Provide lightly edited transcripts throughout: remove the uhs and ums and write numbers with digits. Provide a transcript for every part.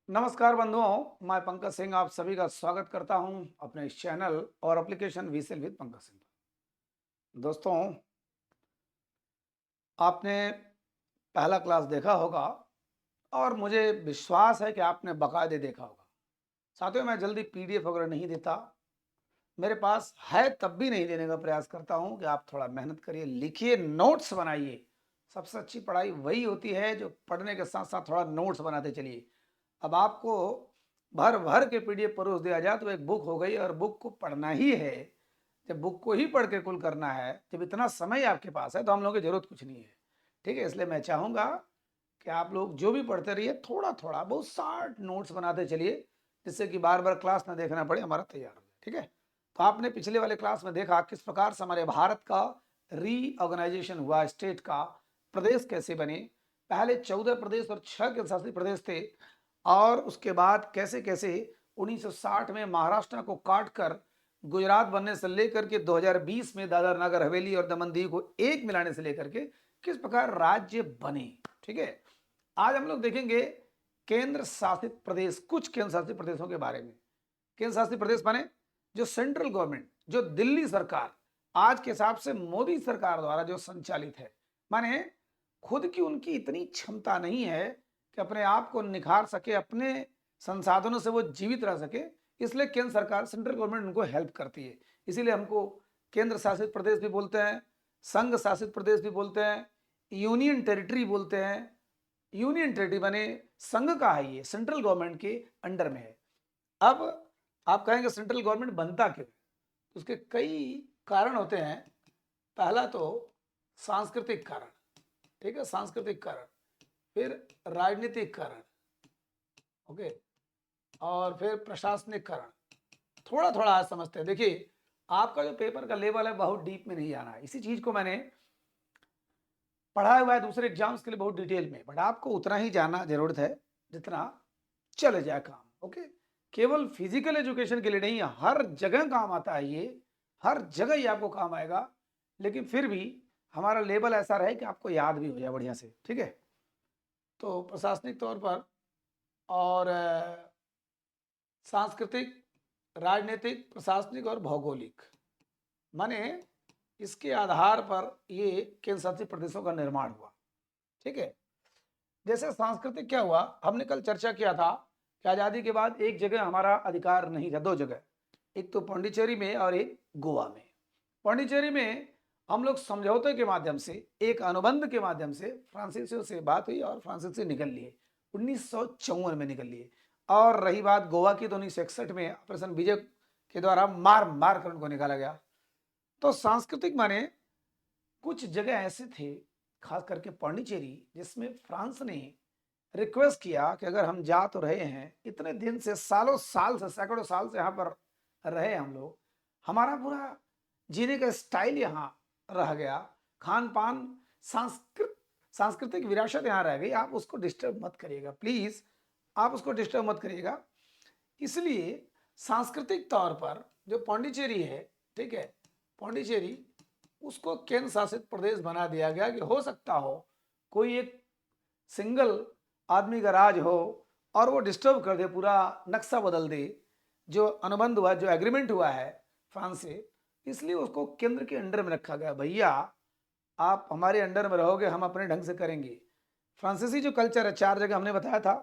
नमस्कार बंधुओं, मैं पंकज सिंह आप सभी का स्वागत करता हूं अपने इस चैनल और एप्लीकेशन वीसेल विद पंकज सिंह पर। दोस्तों, आपने पहला क्लास देखा होगा और मुझे विश्वास है कि आपने बाकायदे देखा होगा। साथियों, मैं जल्दी पीडीएफ वगैरह नहीं देता, मेरे पास है तब भी नहीं देने का प्रयास करता हूं कि आप थोड़ा मेहनत करिए, लिखिए, नोट्स बनाइए। सबसे अच्छी पढ़ाई वही होती है जो पढ़ने के साथ साथ थोड़ा नोट्स बनाते चलिए। अब आपको भर भर के पीडीएफ परोस दिया जाए तो एक बुक हो गई और बुक को पढ़ना ही है। जब बुक को ही पढ़ के कुल करना है, जब इतना समय आपके पास है, तो हम लोगों की जरूरत कुछ नहीं है। ठीक है, इसलिए मैं चाहूँगा कि आप लोग जो भी पढ़ते रहिए थोड़ा थोड़ा बहुत शार्ट नोट्स बनाते चलिए, जिससे कि बार बार क्लास ना देखना पड़े, हमारा तैयार हो जाए। ठीक है, तो आपने पिछले वाले क्लास में देखा किस प्रकार से हमारे भारत का रीऑर्गेनाइजेशन हुआ, स्टेट का, प्रदेश कैसे बने। पहले 14 प्रदेश और 6 केंद्र शासित प्रदेश थे, और उसके बाद कैसे कैसे 1960 में महाराष्ट्र को काट कर गुजरात बनने से लेकर के 2020 में दादर नगर हवेली और दमन दीव को एक मिलाने से लेकर के किस प्रकार राज्य बने। ठीक है, आज हम लोग देखेंगे केंद्र शासित प्रदेश, कुछ केंद्र शासित प्रदेशों के बारे में। केंद्र शासित प्रदेश माने जो सेंट्रल गवर्नमेंट, जो दिल्ली सरकार आज के हिसाब से मोदी सरकार द्वारा जो संचालित है, माने खुद की उनकी इतनी क्षमता नहीं है कि अपने आप को निखार सके, अपने संसाधनों से वो जीवित रह सके, इसलिए केंद्र सरकार, सेंट्रल गवर्नमेंट उनको हेल्प करती है। इसीलिए हमको केंद्र शासित प्रदेश भी बोलते हैं, संघ शासित प्रदेश भी बोलते हैं, यूनियन टेरिटरी बोलते हैं। यूनियन टेरिटरी बने संघ का है, ये सेंट्रल गवर्नमेंट के अंडर में है। अब आप कहेंगे सेंट्रल गवर्नमेंट बनता क्यों है, तो उसके कई कारण होते हैं। पहला तो सांस्कृतिक कारण, ठीक है, सांस्कृतिक कारण, फिर राजनीतिक कारण, ओके, और फिर प्रशासनिक कारण। थोड़ा थोड़ा आज समझते हैं। देखिए, आपका जो पेपर का लेवल है बहुत डीप में नहीं जाना है, इसी चीज को मैंने पढ़ा हुआ है दूसरे एग्जाम्स के लिए बहुत डिटेल में, बट आपको उतना ही जानना जरूरत है जितना चले जाए काम। ओके, केवल फिजिकल एजुकेशन के लिए नहीं, हर जगह काम आता है ये, हर जगह ये आपको काम आएगा, लेकिन फिर भी हमारा लेवल ऐसा रहे कि आपको याद भी हो जाए बढ़िया से। ठीक है, तो प्रशासनिक तौर पर और सांस्कृतिक, राजनीतिक, प्रशासनिक और भौगोलिक, माने इसके आधार पर ये केंद्र शासित प्रदेशों का निर्माण हुआ। ठीक है, जैसे सांस्कृतिक क्या हुआ, हमने कल चर्चा किया था कि आज़ादी के बाद एक जगह हमारा अधिकार नहीं था, दो जगह, एक तो पौंडीचेरी में और एक गोवा में। पौंडीचेरी में हम लोग समझौते के माध्यम से, एक अनुबंध के माध्यम से फ्रांसीसियों से बात हुई और फ्रांसीसी निकल लिए, 1954 में निकल लिए। और रही बात गोवा की, तो 1961 में ऑपरेशन विजय के द्वारा मार मार कर उनको निकाला गया। तो सांस्कृतिक माने कुछ जगह ऐसे थे, खास करके पौंडीचेरी, जिसमें फ्रांस ने रिक्वेस्ट किया कि अगर हम जा तो रहे हैं इतने दिन से, सालों साल से, सैकड़ों साल से यहाँ पर रहे हम लोग, हमारा पूरा जीने का स्टाइल यहाँ रह गया, खान पान, सांस्कृतिक विरासत यहाँ रह गई, आप उसको डिस्टर्ब मत करिएगा प्लीज, आप उसको डिस्टर्ब मत करिएगा। इसलिए सांस्कृतिक तौर पर जो पौंडीचेरी है, ठीक है, पौंडीचेरी, उसको केंद्र शासित प्रदेश बना दिया गया कि हो सकता हो कोई एक सिंगल आदमी का राज हो और वो डिस्टर्ब कर दे, पूरा नक्शा बदल दे, जो अनुबंध हुआ, जो एग्रीमेंट हुआ है फ्रांस से, इसलिए उसको केंद्र के अंडर में रखा गया। भैया, आप हमारे अंडर में रहोगे, हम अपने ढंग से करेंगे। फ्रांसीसी जो कल्चर है, चार जगह हमने बताया था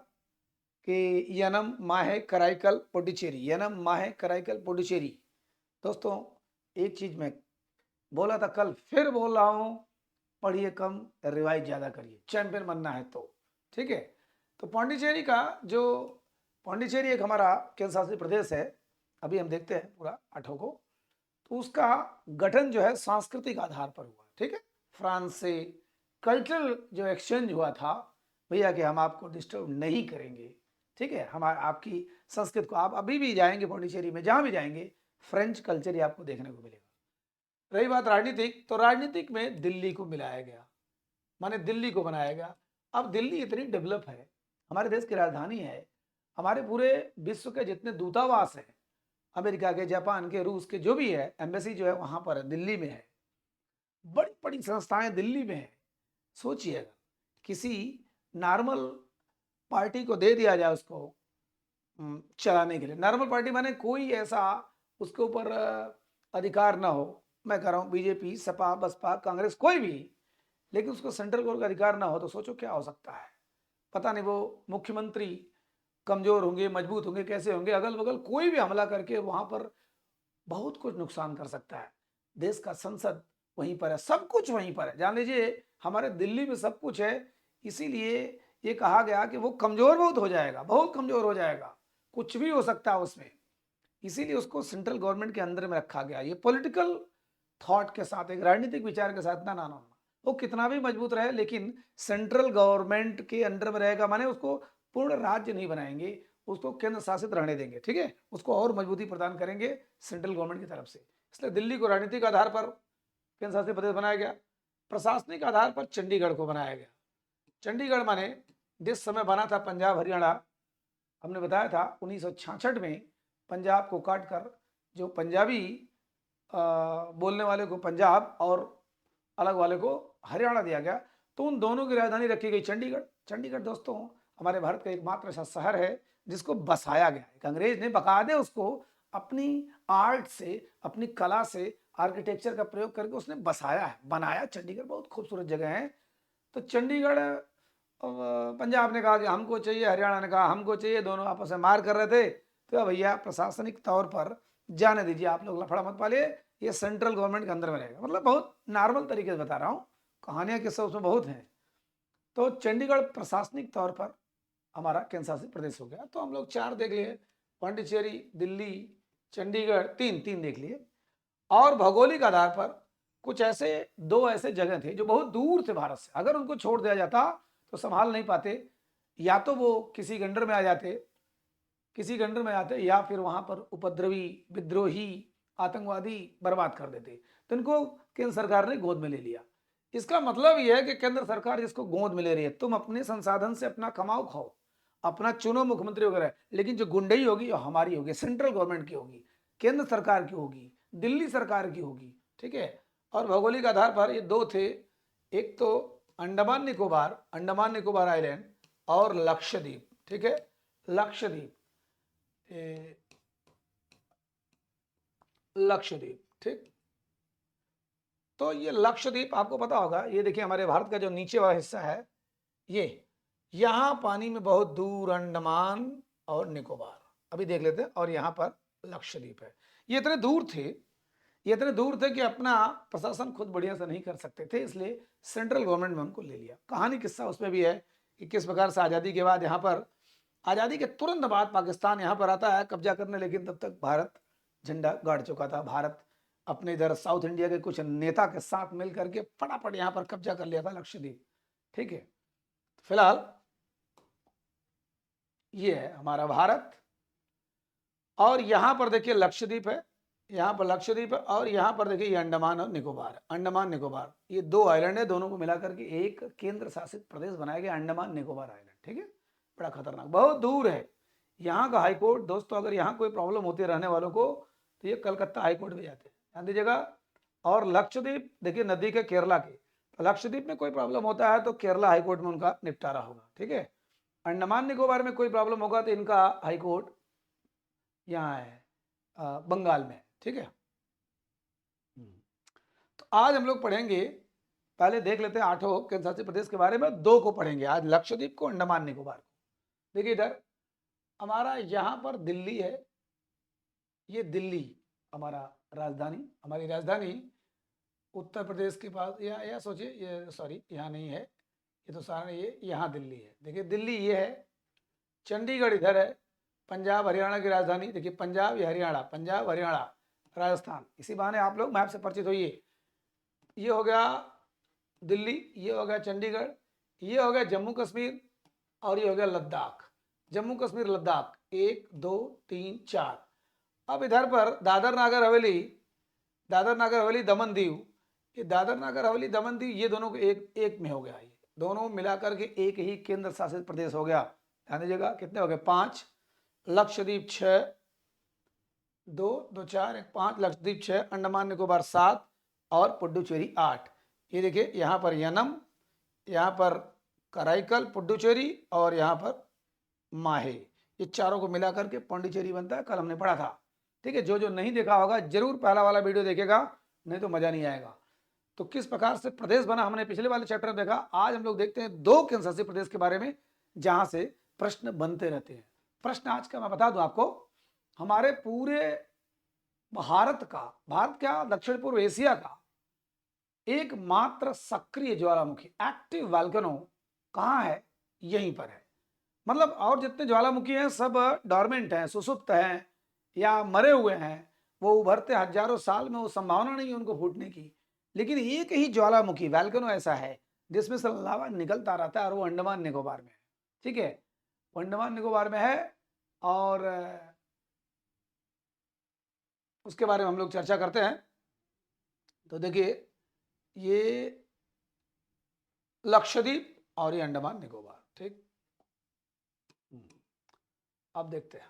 कि यनम, माहे, कराईकल, पुडुचेरी, यनम, माहे, कराईकल, पुडुचेरी। दोस्तों, एक चीज मैं बोला था कल, फिर बोल रहा हूं, पढ़िए कम, रिवाइज ज्यादा करिए, चैंपियन बनना है तो। ठीक है, तो पौंडीचेरी का जो, पौंडीचेरी एक हमारा केंद्र शासित प्रदेश है, अभी हम देखते हैं पूरा आठों को। तो उसका गठन जो है सांस्कृतिक आधार पर हुआ। ठीक है, फ्रांस से कल्चरल जो एक्सचेंज हुआ था, भैया कि हम आपको डिस्टर्ब नहीं करेंगे। ठीक है, हमारा आपकी संस्कृत को, आप अभी भी जाएंगे पौंडीचेरी में, जहां भी जाएंगे फ्रेंच कल्चर ही आपको देखने को मिलेगा। रही बात राजनीतिक, तो राजनीतिक में दिल्ली को मिलाया गया, माने दिल्ली को बनाया गया। अब दिल्ली इतनी डेवलप है, हमारे देश की राजधानी है, हमारे पूरे विश्व के जितने दूतावास हैं, अमेरिका के, जापान के, रूस के, जो भी है एम्बेसी जो है वहां पर है, दिल्ली में है, बड़ी बड़ी संस्थाएं दिल्ली में है। सोचिए, अगर किसी नॉर्मल पार्टी को दे दिया जाए उसको चलाने के लिए। नॉर्मल पार्टी माने कोई ऐसा उसके ऊपर अधिकार ना हो। मैं कह रहा हूँ बीजेपी, सपा, बसपा, कांग्रेस, कोई भी, लेकिन उसको सेंट्रल गवर्नमेंट का अधिकार ना हो तो सोचो क्या हो सकता है। पता नहीं वो मुख्यमंत्री कमजोर होंगे, मजबूत होंगे, कैसे होंगे, अगल बगल कोई भी हमला करके वहां पर बहुत कुछ नुकसान कर सकता है। देश का संसद वहीं पर है, सब कुछ वहीं पर है। जान लीजिए हमारे दिल्ली में सब कुछ है, इसीलिए ये कहा गया कि वो कमजोर बहुत हो जाएगा, बहुत कमजोर हो जाएगा, कुछ भी हो सकता है उसमें। इसीलिए उसको सेंट्रल गवर्नमेंट के अंदर में रखा गया। ये पॉलिटिकल थॉट के साथ, एक राजनीतिक विचार के साथ, ना ना ना, वो कितना भी मजबूत रहे लेकिन सेंट्रल गवर्नमेंट के अंडर में रहेगा, माने उसको पूर्ण राज्य नहीं बनाएंगे, उसको केंद्र शासित रहने देंगे, ठीक है, उसको और मजबूती प्रदान करेंगे सेंट्रल गवर्नमेंट की तरफ से। इसलिए दिल्ली को राजनीतिक आधार पर केंद्र शासित प्रदेश बनाया गया, प्रशासनिक आधार पर चंडीगढ़ को बनाया गया। चंडीगढ़ माने जिस समय बना था पंजाब हरियाणा, हमने बताया था 1966 में पंजाब को काटकर जो पंजाबी बोलने वाले को पंजाब और अलग वाले को हरियाणा दिया गया, तो उन दोनों की राजधानी रखी गई चंडीगढ़। चंडीगढ़ दोस्तों हमारे भारत का एकमात्र ऐसा शहर है जिसको बसाया गया है। अंग्रेज ने बकायदे उसको अपनी आर्ट से, अपनी कला से, आर्किटेक्चर का प्रयोग करके उसने बसाया है, बनाया। चंडीगढ़ बहुत खूबसूरत जगह है। तो चंडीगढ़ पंजाब ने कहा कि हमको चाहिए, हरियाणा ने कहा हमको चाहिए, दोनों आपस में मार कर रहे थे। तो भैया प्रशासनिक तौर पर जाने दीजिए, आप लोग लफड़ा मत पालिए, ये सेंट्रल गवर्नमेंट के अंदर में रहेगा। मतलब बहुत नॉर्मल तरीके से बता रहा हूँ, कहानियां किस्से उसमें बहुत हैं। तो चंडीगढ़ प्रशासनिक तौर पर हमारा केंद्र शासित प्रदेश हो गया। तो हम लोग 4 देख लिए, पांडिचेरी, दिल्ली, चंडीगढ़, तीन तीन देख लिए। और भौगोलिक आधार पर कुछ ऐसे 2 ऐसे जगह थे जो बहुत दूर थे भारत से, अगर उनको छोड़ दिया जाता तो संभाल नहीं पाते, या तो वो किसी गंडर में आ जाते, किसी गंडर में आते, या फिर वहां पर उपद्रवी, विद्रोही, आतंकवादी बर्बाद कर देते। तो इनको केंद्र सरकार ने गोद में ले लिया। इसका मतलब यह है कि केंद्र सरकार जिसको गोद में ले रही है, तुम अपने संसाधन से अपना कमाओ खाओ, अपना चुनो मुख्यमंत्री वगैरह, लेकिन जो गुंडई होगी वो हमारी होगी, सेंट्रल गवर्नमेंट की होगी, केंद्र सरकार की होगी, दिल्ली सरकार की होगी, ठीक है। और भौगोलिक आधार पर ये 2 थे, एक तो अंडमान निकोबार, अंडमान निकोबार आइलैंड, और लक्षद्वीप, ठीक है, लक्षद्वीप, लक्षद्वीप, ठीक। तो ये लक्षद्वीप आपको पता होगा, ये देखिए हमारे भारत का जो नीचे वाला हिस्सा है, ये यहां पानी में बहुत दूर अंडमान और निकोबार, अभी देख लेते हैं, और यहां पर लक्षद्वीप है। ये इतने दूर थे, ये इतने दूर थे कि अपना प्रशासन खुद बढ़िया से नहीं कर सकते थे, इसलिए सेंट्रल गवर्नमेंट में उनको ले लिया। कहानी किस्सा उसमें भी है कि किस प्रकार से आज़ादी के बाद यहाँ पर, आज़ादी के तुरंत बाद पाकिस्तान यहाँ पर आता है कब्जा करने, लेकिन तब तक भारत झंडा गाड़ चुका था। भारत अपने इधर साउथ इंडिया के कुछ नेता के साथ मिल करके फटाफट यहाँ पर कब्जा कर लिया था लक्षद्वीप, ठीक है। फिलहाल ये है हमारा भारत, और यहाँ पर देखिए लक्षद्वीप है, यहाँ पर लक्षद्वीप है, और यहाँ पर देखिए ये अंडमान और निकोबार है। अंडमान निकोबार ये 2 आइलैंड है, दोनों को मिलाकर के एक केंद्र शासित प्रदेश बनाया गया, अंडमान निकोबार आइलैंड, ठीक है। बड़ा खतरनाक, बहुत दूर है। यहाँ का हाईकोर्ट दोस्तों, अगर यहाँ कोई प्रॉब्लम होती है रहने वालों को, तो ये कलकत्ता हाईकोर्ट में जाते हैं, ध्यान दीजिएगा। और लक्षद्वीप देखिए नदी के केरला के, तो लक्षद्वीप में कोई प्रॉब्लम होता है तो केरला हाईकोर्ट में उनका निपटारा होगा, ठीक है। अंडमान निकोबार में कोई प्रॉब्लम होगा तो इनका हाईकोर्ट यहाँ है बंगाल में, ठीक है। तो आज हम लोग पढ़ेंगे, पहले देख लेते हैं 8 केंद्र शासित प्रदेश के बारे में, 2 को पढ़ेंगे आज, लक्षद्वीप को, अंडमान निकोबार को। देखिए इधर हमारा यहाँ पर दिल्ली है, ये दिल्ली हमारा राजधानी, हमारी राजधानी उत्तर प्रदेश के पास, या सोचिए ये, सॉरी यहाँ नहीं है, ये तो सारा ये यहाँ दिल्ली है। देखिए दिल्ली ये है, चंडीगढ़ इधर है, पंजाब हरियाणा की राजधानी देखिए, पंजाब या हरियाणा, पंजाब हरियाणा राजस्थान, इसी बहाने आप लोग मैप से परिचित होइए। ये हो गया दिल्ली, ये हो गया चंडीगढ़, ये हो गया जम्मू कश्मीर, और ये हो गया लद्दाख। जम्मू कश्मीर लद्दाख 1 2 3 4। अब इधर पर दादर नागर हवेली, दादर नागर हवेली दमन दीव, ये दादर नागर हवेली दमन दीव ये दोनों को एक में हो गया, ये दोनों मिलाकर के एक ही केंद्र शासित प्रदेश हो गया। ध्यान दीजिएगा कितने हो गए, 5, लक्षद्वीप 6, 2 2 4 1 5, लक्षद्वीप 6, अंडमान निकोबार 7, और पुडुचेरी 8। ये देखिए यहाँ पर यनम, यहाँ पर कराईकल पुडुचेरी, और यहाँ पर माहे, ये चारों को मिला करके पौंडीचेरी बनता है, कल हमने पढ़ा था। ठीक है, जो जो नहीं देखा होगा जरूर पहला वाला वीडियो देखेगा, नहीं तो मजा नहीं आएगा। तो किस प्रकार से प्रदेश बना हमने पिछले वाले चैप्टर में देखा। आज हम लोग देखते हैं दो केंद्र शासित प्रदेश के बारे में जहां से प्रश्न बनते रहते हैं। प्रश्न आज का मैं बता दूं आपको, हमारे पूरे भारत क्या दक्षिण पूर्व एशिया का एकमात्र सक्रिय ज्वालामुखी एक्टिव वॉल्केनो कहाँ है? यहीं पर है। मतलब और जितने ज्वालामुखी हैं सब डॉर्मेंट हैं, सुसुप्त हैं या मरे हुए हैं, वो उभरते हजारों साल में, वो संभावना नहीं है उनको फूटने की। लेकिन एक ही ज्वालामुखी वॉल्केनो ऐसा है जिसमें से लावा निकलता रहता है और वो अंडमान निकोबार में है। ठीक है, वो अंडमान निकोबार में है और उसके बारे में हम लोग चर्चा करते हैं। तो देखिए, ये लक्षद्वीप और ये अंडमान निकोबार। ठीक, अब देखते हैं।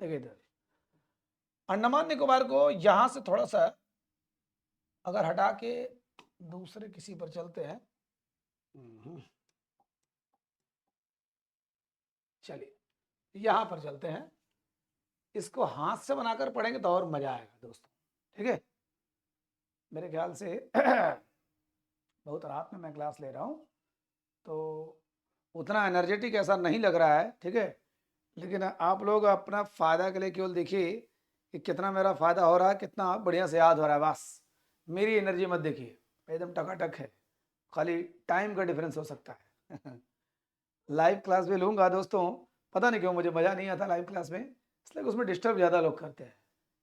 देखिए इधर अंडमान निकोबार को यहां से थोड़ा सा अगर हटा के दूसरे किसी पर चलते हैं, चलिए यहां पर चलते हैं। इसको हाथ से बनाकर पढ़ेंगे तो और मजा आएगा दोस्तों। ठीक है, मेरे ख्याल से बहुत रात में मैं क्लास ले रहा हूं तो उतना एनर्जेटिक ऐसा नहीं लग रहा है। ठीक है, लेकिन आप लोग अपना फायदा के लिए केवल देखिए कि कितना मेरा फायदा हो रहा है, कितना बढ़िया से याद हो रहा है। बस मेरी एनर्जी मत देखिए, एकदम टकाटक है, खाली टाइम का डिफरेंस हो सकता है। लाइव क्लास में लूंगा दोस्तों, पता नहीं क्यों मुझे मज़ा नहीं आता लाइव क्लास में, इसलिए उसमें डिस्टर्ब ज़्यादा लोग करते हैं।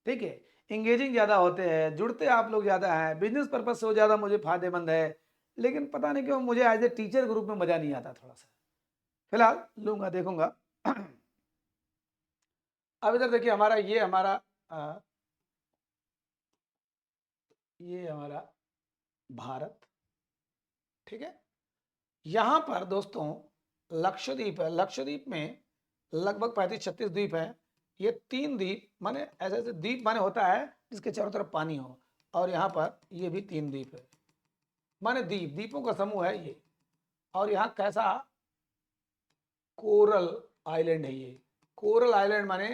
ठीक है, इंगेजिंग ज़्यादा होते हैं, जुड़ते आप लोग ज़्यादा हैं, बिजनेस पर्पज से वो ज़्यादा मुझे फायदेमंद है। लेकिन पता नहीं क्यों मुझे एज ए टीचर ग्रुप में मज़ा नहीं आता थोड़ा सा। फिलहाल लूंगा, देखूंगा। अब इधर देखिए, ये हमारा भारत। ठीक है, यहां पर दोस्तों लक्षद्वीप है। लक्षद्वीप में लगभग 35-36 द्वीप है। ये 3 द्वीप माने ऐसे ऐसे द्वीप माने होता है जिसके चारों तरफ पानी हो, और यहाँ पर ये भी 3 द्वीप है, माने द्वीपों का समूह है ये। और यहाँ कैसा कोरल आइलैंड है ये। कोरल आइलैंड माने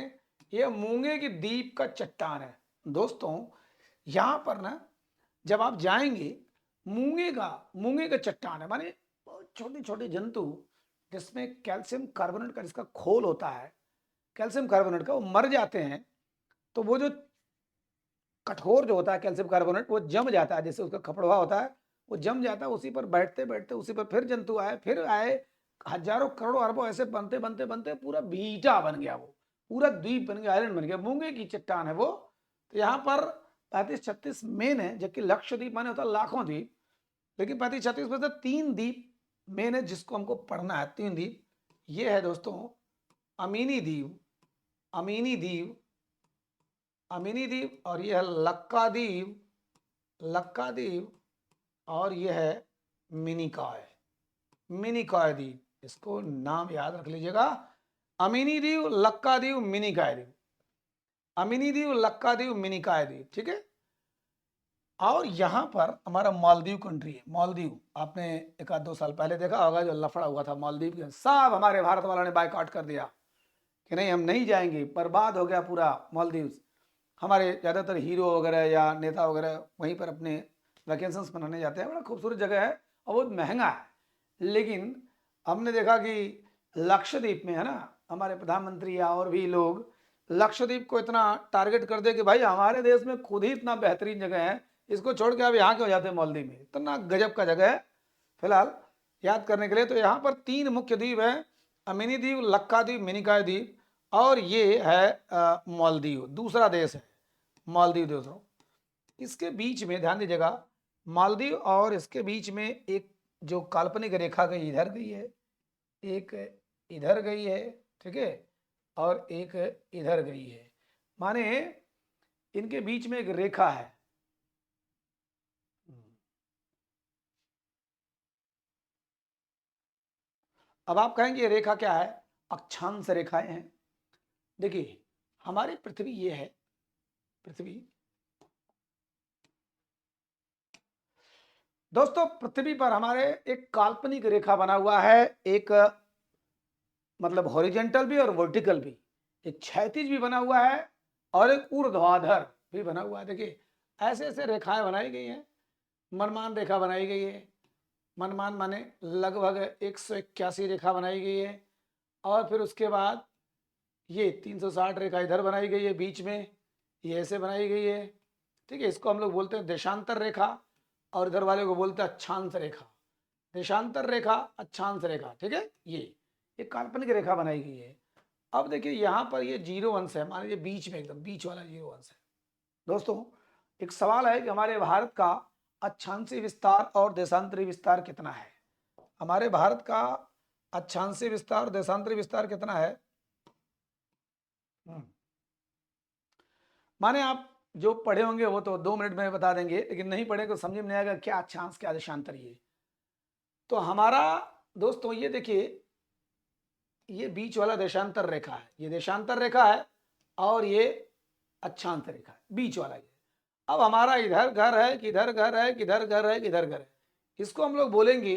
ये मूंगे की द्वीप का चट्टान है दोस्तों। यहाँ पर ना जब आप जाएंगे, मूंगे का चट्टान है, माने छोटे छोटे जंतु जिसमें कैल्शियम कार्बोनेट का जिसका खोल होता है, कैल्शियम कार्बोनेट का, वो मर जाते हैं। तो वो जो कठोर जो होता है कैल्शियम कार्बोनेट वो जम जाता है, जैसे उसका खपड़वा होता है वो जम जाता है। उसी पर बैठते बैठते उसी पर फिर जंतु आए, फिर आए, हजारों करोड़ों अरबों ऐसे बनते बनते बनते पूरा बीटा बन गया, वो पूरा द्वीप बन गया, आइलैंड बन गया, मूंगे की चट्टान है वो। तो यहाँ पर 35-36 मेन है, जबकि लक्षद्वीप माने होता है लाखों द्वीप। लेकिन 35-36 में से 3 द्वीप मेन है जिसको हमको पढ़ना है। 3 द्वीप ये है दोस्तों, अमीनी द्वीप, अमीनी द्वीप, अमीनी द्वीप, और यह है लक्का द्वीप, लक्का द्वीप, और यह है मिनिकॉय, मिनिकॉय द्वीप। इसको नाम याद रख लीजिएगा, अमीनी द्वीप, लक्का द्वीप, मिनिकॉय द्वीप, अमीनी द्वीप, लक्का द्वीप, मिनिकॉय द्वीप। ठीक है, और यहाँ पर हमारा मालदीव कंट्री है। मालदीव आपने 1-2 साल पहले देखा होगा, जो लफड़ा हुआ था मालदीव के, सब हमारे भारत वालों ने बायकॉट कर दिया कि नहीं हम नहीं जाएंगे, बर्बाद हो गया पूरा मालदीव। हमारे ज़्यादातर हीरो वगैरह या नेता वगैरह वहीं पर अपने वैकेशंस मनाने जाते हैं। बड़ा खूबसूरत जगह है और बहुत महंगा है। लेकिन हमने देखा कि लक्षद्वीप में है ना, हमारे प्रधानमंत्री या और भी लोग लक्षद्वीप को इतना टारगेट कर दे कि भाई हमारे देश में खुद ही इतना बेहतरीन जगह है, इसको छोड़ के आप यहाँ क्यों जाते हैं मालदीव में, इतना गजब का जगह है। फिलहाल याद करने के लिए तो यहाँ पर 3 मुख्य द्वीप है, अमीनी द्वीप, लक्का द्वीप, मिनिकॉय द्वीप, और ये है मालदीव, दूसरा देश है मालदीव दोस्तों। इसके बीच में ध्यान दीजिएगा, मालदीव और इसके बीच में एक जो काल्पनिक रेखा गई, इधर गई है, एक इधर गई है, ठीक है, और एक इधर गई है, माने इनके बीच में एक रेखा है। अब आप कहेंगे ये रेखा क्या है? अक्षांश रेखाएं हैं। देखिए हमारी पृथ्वी ये है, पृथ्वी दोस्तों, पृथ्वी पर हमारे एक काल्पनिक रेखा बना हुआ है, एक मतलब हॉरिजेंटल भी और वर्टिकल भी, एक क्षैतिज भी बना हुआ है और एक ऊर्ध्वाधर भी बना हुआ है। देखिए ऐसे ऐसे रेखाएं बनाई गई हैं, मनमान रेखा बनाई गई है, मनमान माने लगभग 181 रेखा बनाई गई है। और फिर उसके बाद ये 360 रेखा इधर बनाई गई है बीच में, ये ऐसे बनाई गई है, ठीक है। इसको हम लोग बोलते हैं देशांतर रेखा, और इधर वाले को बोलते हैं अक्षांश रेखा। देशांतर रेखा, अक्षांश रेखा, ठीक है। ये काल्पनिक रेखा बनाई गई है। अब देखिए यहाँ पर ये 0 अंश है, मान लीजिए बीच में, एकदम बीच वाला 0 अंश है। दोस्तों एक सवाल है कि हमारे भारत का अक्षांशीय विस्तार और देशांतरी विस्तार कितना है। हमारे भारत का अक्षांशीय विस्तार और देशांतरी विस्तार कितना है। माने आप जो पढ़े होंगे वो तो 2 मिनट में बता देंगे, लेकिन नहीं पढ़े तो समझ में नहीं आएगा क्या अक्षांश क्या देशांतर। ये तो हमारा दोस्तों ये देखिए, ये बीच वाला देशांतर रेखा है, ये देशांतर रेखा है, और ये अक्षांश रेखा है, बीच वाला ये। अब हमारा इधर घर है, किधर घर है, किधर घर है, किधर घर है, इसको हम लोग बोलेंगे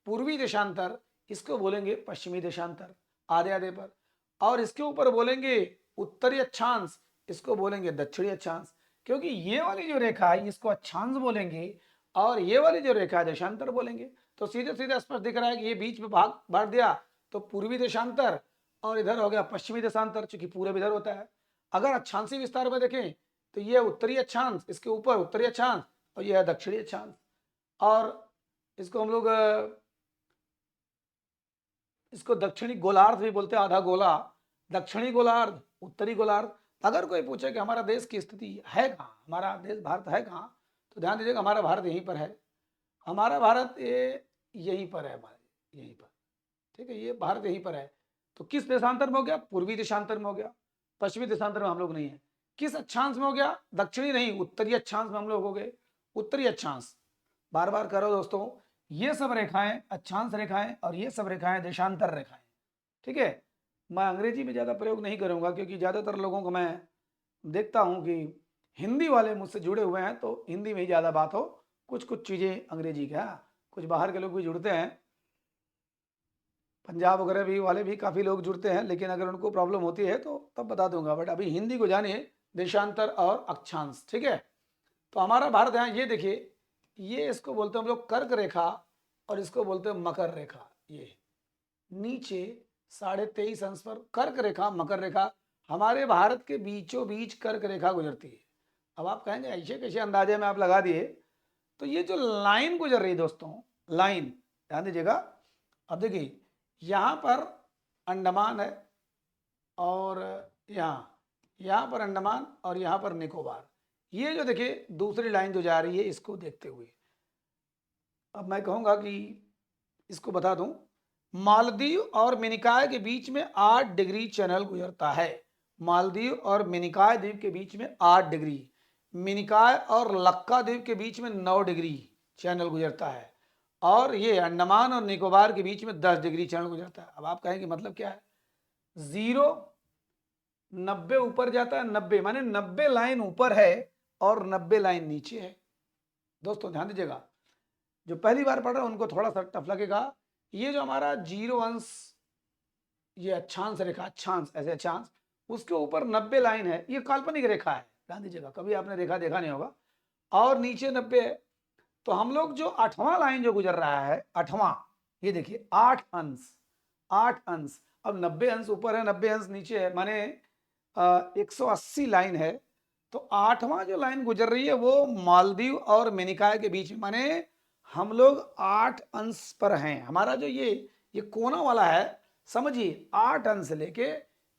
पूर्वी देशांतर, इसको बोलेंगे पश्चिमी देशांतर आधे आधे पर, और इसके ऊपर बोलेंगे उत्तरी अक्षांश, इसको बोलेंगे दक्षिणी अक्षांश। क्योंकि ये वाली जो रेखा है इसको अक्षांश बोलेंगे, और ये वाली जो रेखा है देशांतर बोलेंगे। तो सीधे सीधे स्पष्ट दिख रहा है कि ये बीच में भाग बांट दिया तो पूर्वी देशांतर, और इधर हो गया पश्चिमी देशांतर, चूंकि पूरब इधर होता है। अगर अक्षांशी विस्तार में देखें तो ये उत्तरी अक्षांश, इसके ऊपर उत्तरी अक्षांश, और यह है दक्षिणी अक्षांश। और इसको हम लोग इसको दक्षिणी गोलार्ध भी बोलते हैं, आधा गोला, दक्षिणी गोलार्ध, उत्तरी गोलार्ध। अगर कोई पूछे कि हमारा देश की स्थिति है कहाँ, हमारा देश भारत है कहाँ, तो ध्यान दीजिएगा हमारा भारत यहीं पर है। हमारा भारत ये यहीं पर है, हमारे यहीं पर, ठीक है। ये भारत यहीं पर है। तो किस देशांतर में हो गया, पूर्वी देशांतर में हो गया, पश्चिमी देशांतर में हम लोग नहीं है। किस अक्षांश में हो गया, दक्षिणी नहीं, उत्तरी अक्षांश में हम लोग हो गए, उत्तरी अक्षांश। बार बार करो दोस्तों, ये सब रेखाएं अक्षांश रेखाएं और ये सब रेखाएं देशांतर रेखाएं, ठीक है। मैं अंग्रेजी में ज़्यादा प्रयोग नहीं करूंगा, क्योंकि ज़्यादातर लोगों को मैं देखता हूं कि हिंदी वाले मुझसे जुड़े हुए हैं तो हिंदी में ही ज़्यादा बात हो, कुछ कुछ चीज़ें अंग्रेजी का, कुछ बाहर के लोग भी जुड़ते हैं, पंजाब वगैरह भी वाले भी काफ़ी लोग जुड़ते हैं, लेकिन अगर उनको प्रॉब्लम होती है तो तब बता दूंगा। बट अभी हिंदी को जानिए, देशांतर और अक्षांश, ठीक है। तो हमारा भारत यहाँ ये देखिए, ये इसको बोलते हैं हम लोग कर्क रेखा, और इसको बोलते हैं मकर रेखा। ये नीचे 23.5 अंश पर कर्क रेखा, मकर रेखा, हमारे भारत के बीचों बीच कर्क रेखा गुजरती है। अब आप कहेंगे ऐसे कैसे अंदाजे में आप लगा दिए, तो ये जो लाइन गुजर रही है दोस्तों, लाइन ध्यान दीजिएगा। अब देखिए यहाँ पर अंडमान है, और यहाँ पर अंडमान, और यहाँ पर निकोबार। ये जो देखिए दूसरी लाइन जो जा रही है, इसको देखते हुए अब मैं कहूँगा कि इसको बता दूं, मालदीव और मिनिकॉय के बीच में 8 डिग्री चैनल गुजरता है। मालदीव और मिनिकॉय द्वीप के बीच में 8 डिग्री, मिनिकॉय और लक्का द्वीप के बीच में 9 डिग्री चैनल गुजरता है, और ये अंडमान और निकोबार के बीच में 10 डिग्री चैनल गुजरता है। अब आप कहेंगे मतलब क्या है, 0 90 ऊपर जाता है, 90 माने 90 लाइन ऊपर है और 90 लाइन नीचे है। दोस्तों ध्यान दीजिएगा, जो पहली बार पढ़ रहे हैं उनको थोड़ा सा टफ लगेगा। ये जो हमारा 0 अंश, ये अक्षांश रेखा, अक्षांश ऐसे अक्षांश, उसके ऊपर 90 लाइन है, ये काल्पनिक रेखा है, ध्यान दीजिएगा, कभी आपने रेखा देखा नहीं होगा, और नीचे 90 है। तो हम लोग जो 8वां लाइन जो गुजर रहा है, 8वां, ये देखिए 8 अंश, 8 अंश। अब 90 अंश ऊपर है, 90 अंश नीचे है, माने 180 लाइन है। तो 8वां जो लाइन गुजर रही है वो मालदीव और मिनिकॉय के बीच में, माने हम लोग 8 अंश पर हैं। हमारा जो ये कोना वाला है, समझिए 8 अंश लेके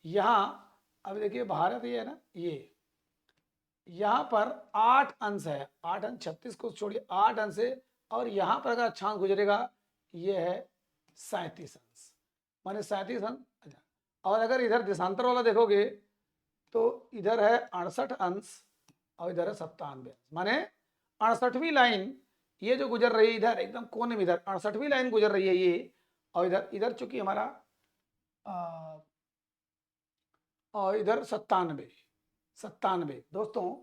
यहाँ, अब देखिए भारत ये है ना, ये यहाँ पर 8 अंश है, 8 अंश 36 को छोड़िए, 8 अंश है, और यहाँ पर अगर अक्षांश गुजरेगा ये है 37 अंश, माने 37 अंश। और अगर इधर देशांतर वाला देखोगे तो इधर है 68 अंश और इधर है 97 अंश, माने 68वीं लाइन ये जो गुजर रही है इधर एकदम कोने में, इधर 68वीं लाइन गुजर रही है ये, और इधर चूंकि हमारा और इधर 97 दोस्तों,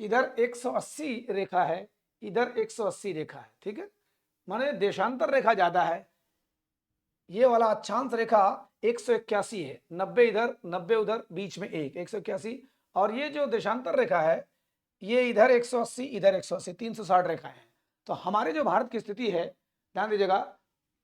इधर 180 रेखा है, इधर 180 रेखा है, ठीक है। माने देशांतर रेखा ज्यादा है, ये वाला अक्षांश रेखा 181 है, 90 इधर 90 उधर, बीच में 181। और ये जो देशांतर रेखा है ये इधर 180 इधर 180, 360 रेखाएं हैं। तो हमारे जो भारत की स्थिति है ध्यान दीजिएगा,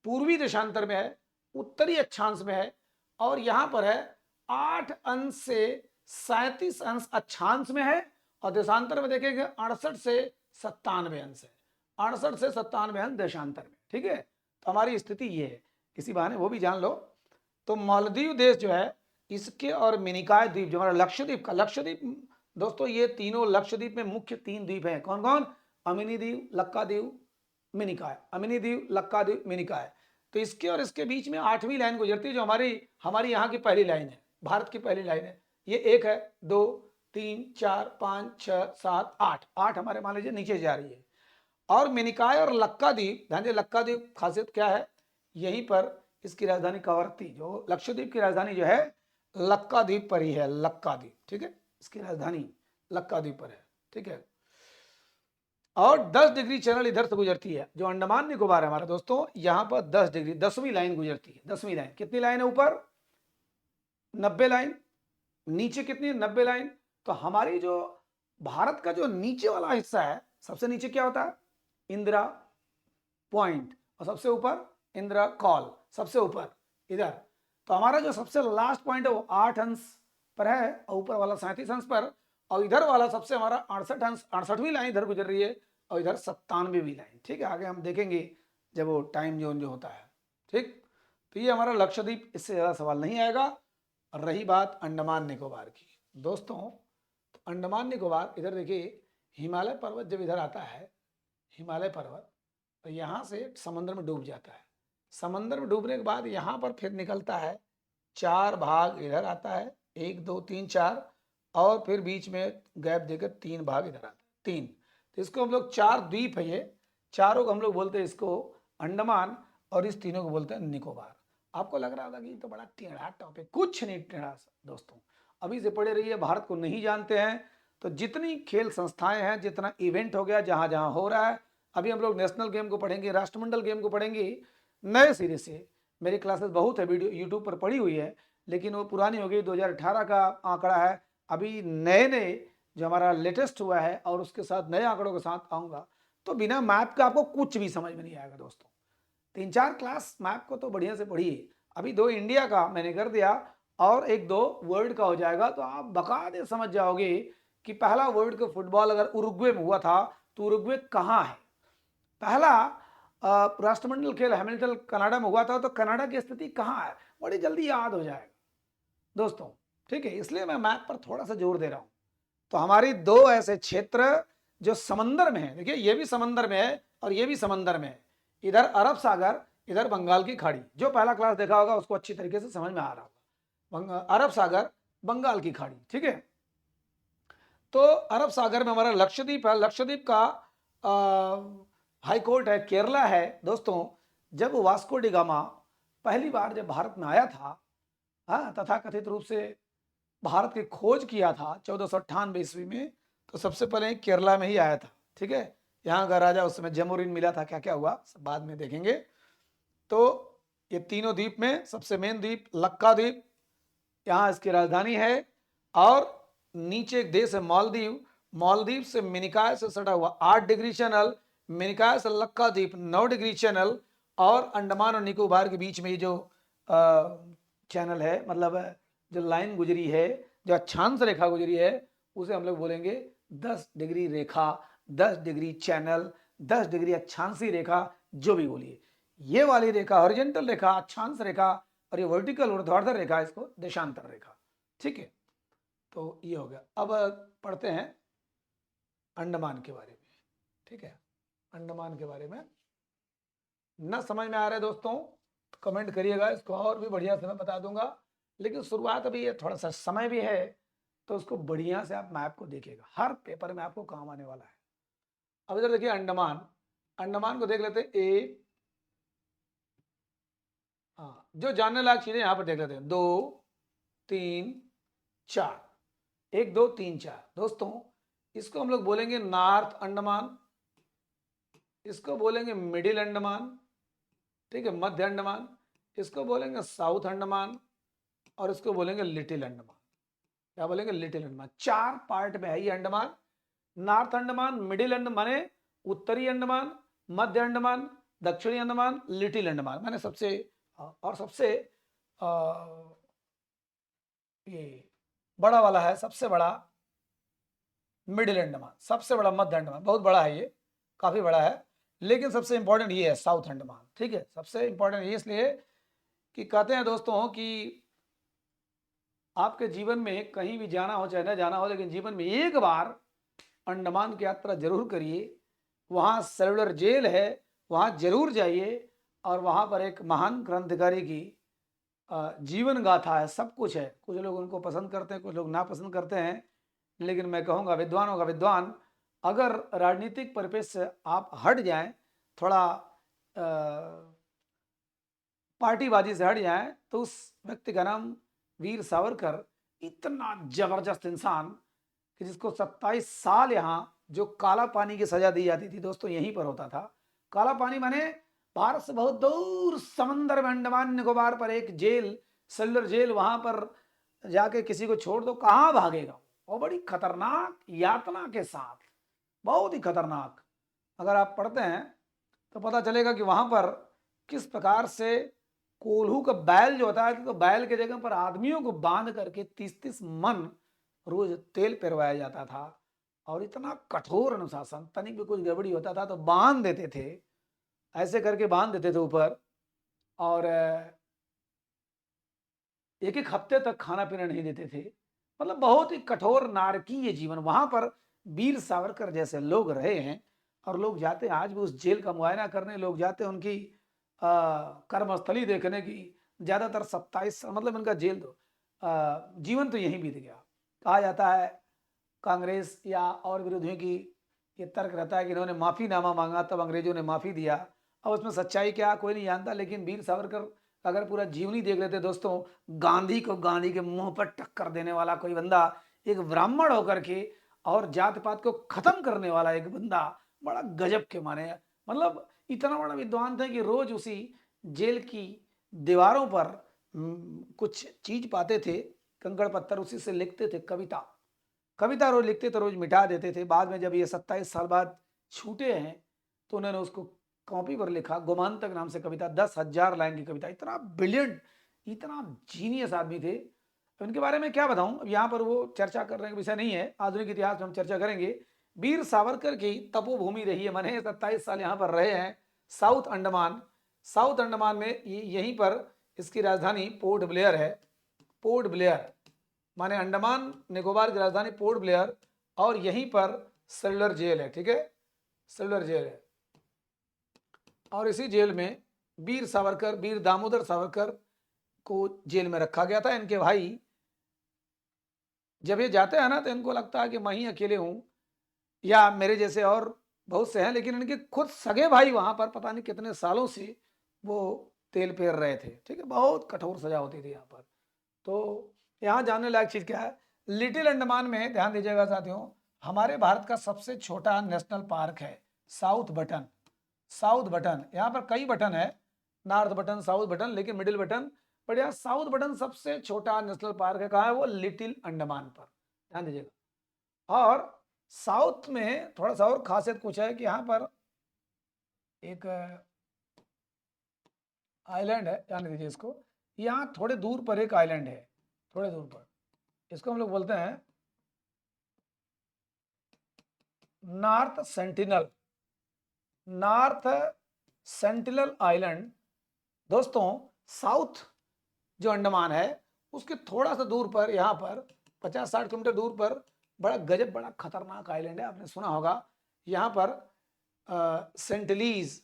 पूर्वी देशांतर में है, उत्तरी अक्षांश में है, और यहां पर है 8 अंश से 37 अंश अक्षांश में है, और देशांतर में देखेंगे 68 से 97 अंश है, 68 से 97 अंश देशांतर में। ठीक है, तो हमारी स्थिति ये है, इसी बहाने वो भी जान लो। तो मालदीव देश जो है इसके और मिनिकॉय द्वीप जो हमारा लक्षद्वीप का, लक्षद्वीप दोस्तों ये तीनों लक्षद्वीप में मुख्य 3 द्वीप हैं, कौन कौन? अमिनी द्वीप, लक्का द्वीप, मिनिकॉय। अमिनी द्वीप, लक्का द्वीप, मिनिकॉय। तो इसके और इसके बीच में 8वीं लाइन गुजरती है जो हमारी यहाँ की पहली लाइन है, भारत की पहली लाइन है। ये 1 है, 2, 3, 4, 5, 6, 7, 8, 8 हमारे मान लीजिए नीचे जा रही है। और मिनिकॉय और लक्का द्वीप, ध्यान दीजिए लक्का द्वीप खासियत क्या है, यहीं पर इसकी राजधानी कवरत्ती, जो लक्षद्वीप की राजधानी जो है लक्का द्वीप पर ही है, लक्का द्वीप। ठीक है, इसकी राजधानी लक्का द्वीप पर है। ठीक है, और 10 डिग्री चैनल इधर से गुजरती है, जो अंडमान निकोबार है हमारा दोस्तों, यहां पर 10 डिग्री 10वीं लाइन गुजरती है। 10वीं लाइन कितनी लाइन है? ऊपर 90 लाइन, नीचे कितनी है? 90 लाइन। तो हमारी जो भारत का जो नीचे वाला हिस्सा है, सबसे नीचे क्या होता है? इंदिरा पॉइंट, और सबसे ऊपर इंदिरा कॉल, सबसे ऊपर इधर। तो हमारा जो सबसे लास्ट पॉइंट है वो 8 अंश पर है, और ऊपर वाला 37 अंश पर, और इधर वाला सबसे हमारा 68 अंश, 68वीं लाइन इधर गुजर रही है, और इधर 97वीं लाइन। ठीक है, आगे हम देखेंगे जब वो टाइम जोन जो होता है। ठीक, तो ये हमारा लक्षद्वीप, इससे ज़्यादा सवाल नहीं आएगा। रही बात अंडमान निकोबार की दोस्तों, तो अंडमान निकोबार इधर देखिए, हिमालय पर्वत जब इधर आता है, हिमालय पर्वत, तो यहाँ से समुद्र में डूब जाता है। समंदर में डूबने के बाद यहाँ पर फिर निकलता है, 4 भाग इधर आता है, 1, 2, 3, 4, और फिर बीच में गैप देकर 3 भाग इधर आता है, 3। तो इसको हम लोग 4 द्वीप है, ये चारों को हम लोग बोलते हैं इसको अंडमान, और इस तीनों को बोलते हैं निकोबार। आपको लग रहा होगा कि ये तो बड़ा टेढ़ा टॉपिक, कुछ नहीं टेढ़ा दोस्तों, अभी से पढ़े रहिए। भारत को नहीं जानते हैं तो जितनी खेल संस्थाएं हैं, जितना इवेंट हो गया, जहां जहां हो रहा है, अभी हम लोग नेशनल गेम को पढ़ेंगे, राष्ट्रमंडल गेम को पढ़ेंगे नए सिरे से। मेरी क्लासेस बहुत है, वीडियो यूट्यूब पर पड़ी हुई है, लेकिन वो पुरानी हो गई, 2018 का आंकड़ा है। अभी नए नए जो हमारा लेटेस्ट हुआ है, और उसके साथ नए आंकड़ों के साथ आऊँगा, तो बिना मैप का आपको कुछ भी समझ में नहीं आएगा दोस्तों। 3-4 क्लास मैप को तो बढ़िया से पढ़िए। अभी 2 इंडिया का मैंने कर दिया, और 1-2 वर्ल्ड का हो जाएगा, तो आप बकायदे समझ जाओगे कि पहला वर्ल्ड कप फुटबॉल अगर उरुग्वे में हुआ था, तो उरुग्वे कहाँ है? पहला राष्ट्रमंडल खेल हैमिल्टन कनाडा में हुआ था, तो कनाडा की स्थिति कहाँ है? बड़ी जल्दी याद हो जाएगा दोस्तों। ठीक है, इसलिए मैं मैप पर थोड़ा सा जोर दे रहा हूं। तो हमारी 2 ऐसे क्षेत्र जो समंदर में है, देखिए ये भी समंदर में है और ये भी समंदर में है, इधर अरब सागर, इधर बंगाल की खाड़ी। जो पहला क्लास देखा होगा उसको अच्छी तरीके से समझ में आ रहा होगा, अरब सागर, बंगाल की खाड़ी। ठीक है, तो अरब सागर में हमारा लक्षद्वीप है, लक्षद्वीप का हाई कोर्ट है, केरला है दोस्तों। जब वास्को डी गामा पहली बार जब भारत में आया था, हाँ, तथाकथित रूप से भारत की खोज किया था 1498 ईस्वी में, तो सबसे पहले केरला में ही आया था। ठीक है, यहाँ का राजा उस समय जमुरीन मिला था, क्या क्या हुआ सब बाद में देखेंगे। तो ये तीनों द्वीप में सबसे मेन द्वीप लक्का द्वीप, यहाँ इसकी राजधानी है, और नीचे एक देश है मालदीव, मालदीव से मिनिकॉय से सटा हुआ 8 डिग्री चैनल, मिनिकॉय से लक्का द्वीप 9 डिग्री चैनल, और अंडमान और निकोबार के बीच में ये जो चैनल है, मतलब जो लाइन गुजरी है, जो अक्षांश रेखा गुजरी है, उसे हम लोग बोलेंगे 10 डिग्री रेखा, 10 डिग्री चैनल, 10 डिग्री अक्षांशी रेखा, जो भी बोलिए। ये वाली रेखा हॉरिजॉन्टल रेखा, अक्षांश रेखा, और ये वर्टिकल ऊर्ध्वाधर रेखा, इसको देशांतर रेखा। ठीक है, तो ये हो गया। अब पढ़ते हैं अंडमान के बारे में। ठीक है, अंडमान के बारे में न समझ में आ रहा है दोस्तों तो कमेंट करिएगा, इसको और भी बढ़िया से मैं बता दूंगा। लेकिन शुरुआत अभी है, थोड़ा सा समय भी है, तो उसको बढ़िया से आप मैप को देखिएगा, हर पेपर में आपको काम आने वाला है। अब इधर देखिए अंडमान, अंडमान को देख लेते हैं। हाँ, जो जानने लायक चीजें यहाँ पर देख लेते हैं, 2, 3, 4, 1, 2, 3, 4 दोस्तों। इसको हम लोग बोलेंगे नॉर्थ अंडमान, इसको बोलेंगे मिडिल अंडमान, ठीक है, मध्य अंडमान, इसको बोलेंगे साउथ अंडमान, और इसको बोलेंगे लिटिल अंडमान। क्या बोलेंगे? लिटिल अंडमान। 4 पार्ट में है ये अंडमान। नॉर्थ अंडमान, मिडिल अंडमान माने उत्तरी अंडमान, मध्य अंडमान, दक्षिणी अंडमान, लिटिल अंडमान माने सबसे और सबसे ये बड़ा वाला है, सबसे बड़ा मिडिल अंडमान, सबसे बड़ा मध्य अंडमान, बहुत बड़ा है ये, काफी बड़ा है। लेकिन सबसे इंपॉर्टेंट ये है साउथ अंडमान। ठीक है, सबसे इंपॉर्टेंट ये इसलिए कि कहते हैं दोस्तों कि आपके जीवन में कहीं भी जाना हो चाहे ना जाना हो, लेकिन जीवन में एक बार अंडमान की यात्रा जरूर करिए। वहाँ सेलुलर जेल है, वहाँ जरूर जाइए और वहाँ पर एक महान क्रांतिकारी की जीवन गाथा है, सब कुछ है। कुछ लोग उनको पसंद करते हैं, कुछ लोग नापसंद करते हैं, लेकिन मैं कहूँगा विद्वानों का विद्वान, अगर राजनीतिक परिपेक्ष से आप हट जाएं, थोड़ा पार्टीबाजी से हट जाएं, तो उस व्यक्ति का नाम वीर सावरकर, इतना जबरदस्त इंसान कि जिसको 27 साल यहाँ जो काला पानी की सजा दी जाती थी दोस्तों, यहीं पर होता था। काला पानी माने भारत से बहुत दूर समंदर में अंडमान निकोबार पर एक जेल, सेलुलर जेल, वहां पर जाके किसी को छोड़ दो, कहाँ भागेगा? और बड़ी खतरनाक यातना के साथ, बहुत ही खतरनाक। अगर आप पढ़ते हैं तो पता चलेगा कि वहां पर किस प्रकार से कोल्हू का बैल जो होता है, तो बैल के जगह पर आदमियों को बांध करके 30-30 मन रोज तेल पिरवाया जाता था। और इतना कठोर अनुशासन, तनिक भी कुछ गड़बड़ी होता था तो बांध देते थे, ऐसे करके बांध देते थे ऊपर, और एक एक हफ्ते तक खाना पीना नहीं देते थे। मतलब बहुत ही कठोर नारकीय जीवन वहां पर वीर सावरकर जैसे लोग रहे हैं। और लोग जाते हैं आज भी उस जेल का मुआयना करने, लोग जाते हैं उनकी कर्मस्थली देखने की। ज्यादातर 27 मतलब इनका जेल तो जीवन तो यहीं बीत गया। कहा जाता है कांग्रेस या और विरोधियों की ये तर्क रहता है कि इन्होंने माफीनामा मांगा तब अंग्रेजों ने माफी दिया। अब उसमें सच्चाई क्या कोई नहीं जानता, लेकिन वीर सावरकर अगर पूरा जीवनी देख लेते दोस्तों, गांधी को गांधी के मुंह पर टक्कर देने वाला कोई बंदा, एक ब्राह्मण होकर के और जात पात को खत्म करने वाला एक बंदा, बड़ा गजब के माने। मतलब इतना बड़ा विद्वान था कि रोज उसी जेल की दीवारों पर कुछ चीज पाते थे, कंकड़ पत्थर, उसी से लिखते थे कविता। कविता रोज लिखते तो रोज मिटा देते थे। बाद में जब ये 27 साल बाद छूटे हैं तो उन्होंने उसको कॉपी पर लिखा, गोमांतक नाम से कविता, 10,000 लाइन की कविता। इतना ब्रिलियंट, इतना जीनियस आदमी थे। उनके बारे में क्या बताऊं, अब यहाँ पर वो चर्चा करने का विषय नहीं है, आधुनिक इतिहास में हम चर्चा करेंगे। वीर सावरकर की तपोभूमि रही है, मैंने 27 साल यहाँ पर रहे हैं साउथ अंडमान। साउथ अंडमान में यहीं पर इसकी राजधानी पोर्ट ब्लेयर है। पोर्ट ब्लेयर माने अंडमान निकोबार की राजधानी पोर्ट ब्लेयर, और यहीं पर सेलुलर जेल है। ठीक है, सेलुलर जेल है। और इसी जेल में वीर सावरकर, वीर दामोदर सावरकर को जेल में रखा गया था। इनके भाई जब ये जाते हैं ना तो इनको लगता है कि मैं ही अकेले हूं, या मेरे जैसे और बहुत से हैं, लेकिन इनके खुद सगे भाई वहां पर पता नहीं कितने सालों से वो तेल पेर रहे थे। ठीक है, बहुत कठोर सजा होती थी यहाँ पर। तो यहाँ जानने लायक चीज क्या है, लिटिल अंडमान में ध्यान दीजिएगा साथियों, हमारे भारत का सबसे छोटा नेशनल पार्क है साउथ बटन। साउथ बटन, यहाँ पर कई बटन है, नॉर्थ बटन, साउथ बटन, लेकिन मिडिल बटन, पर यहाँ साउथ बटन सबसे छोटा नेशनल पार्क है। कहाँ है वो? लिटिल अंडमान पर, ध्यान दीजिएगा। और साउथ में थोड़ा सा और खासियत कुछ है कि यहाँ पर एक आइलैंड है, ध्यान दीजिए इसको। यहाँ थोड़े दूर पर एक आइलैंड है, थोड़े दूर पर, इसको हम लोग बोलते हैं north sentinel. North sentinel island दोस्तों, साउथ जो अंडमान है उसके थोड़ा सा दूर पर, यहाँ पर 50-60 किलोमीटर दूर पर, बड़ा गजब, बड़ा खतरनाक आइलैंड है, आपने सुना होगा। यहाँ पर सेंटलीज,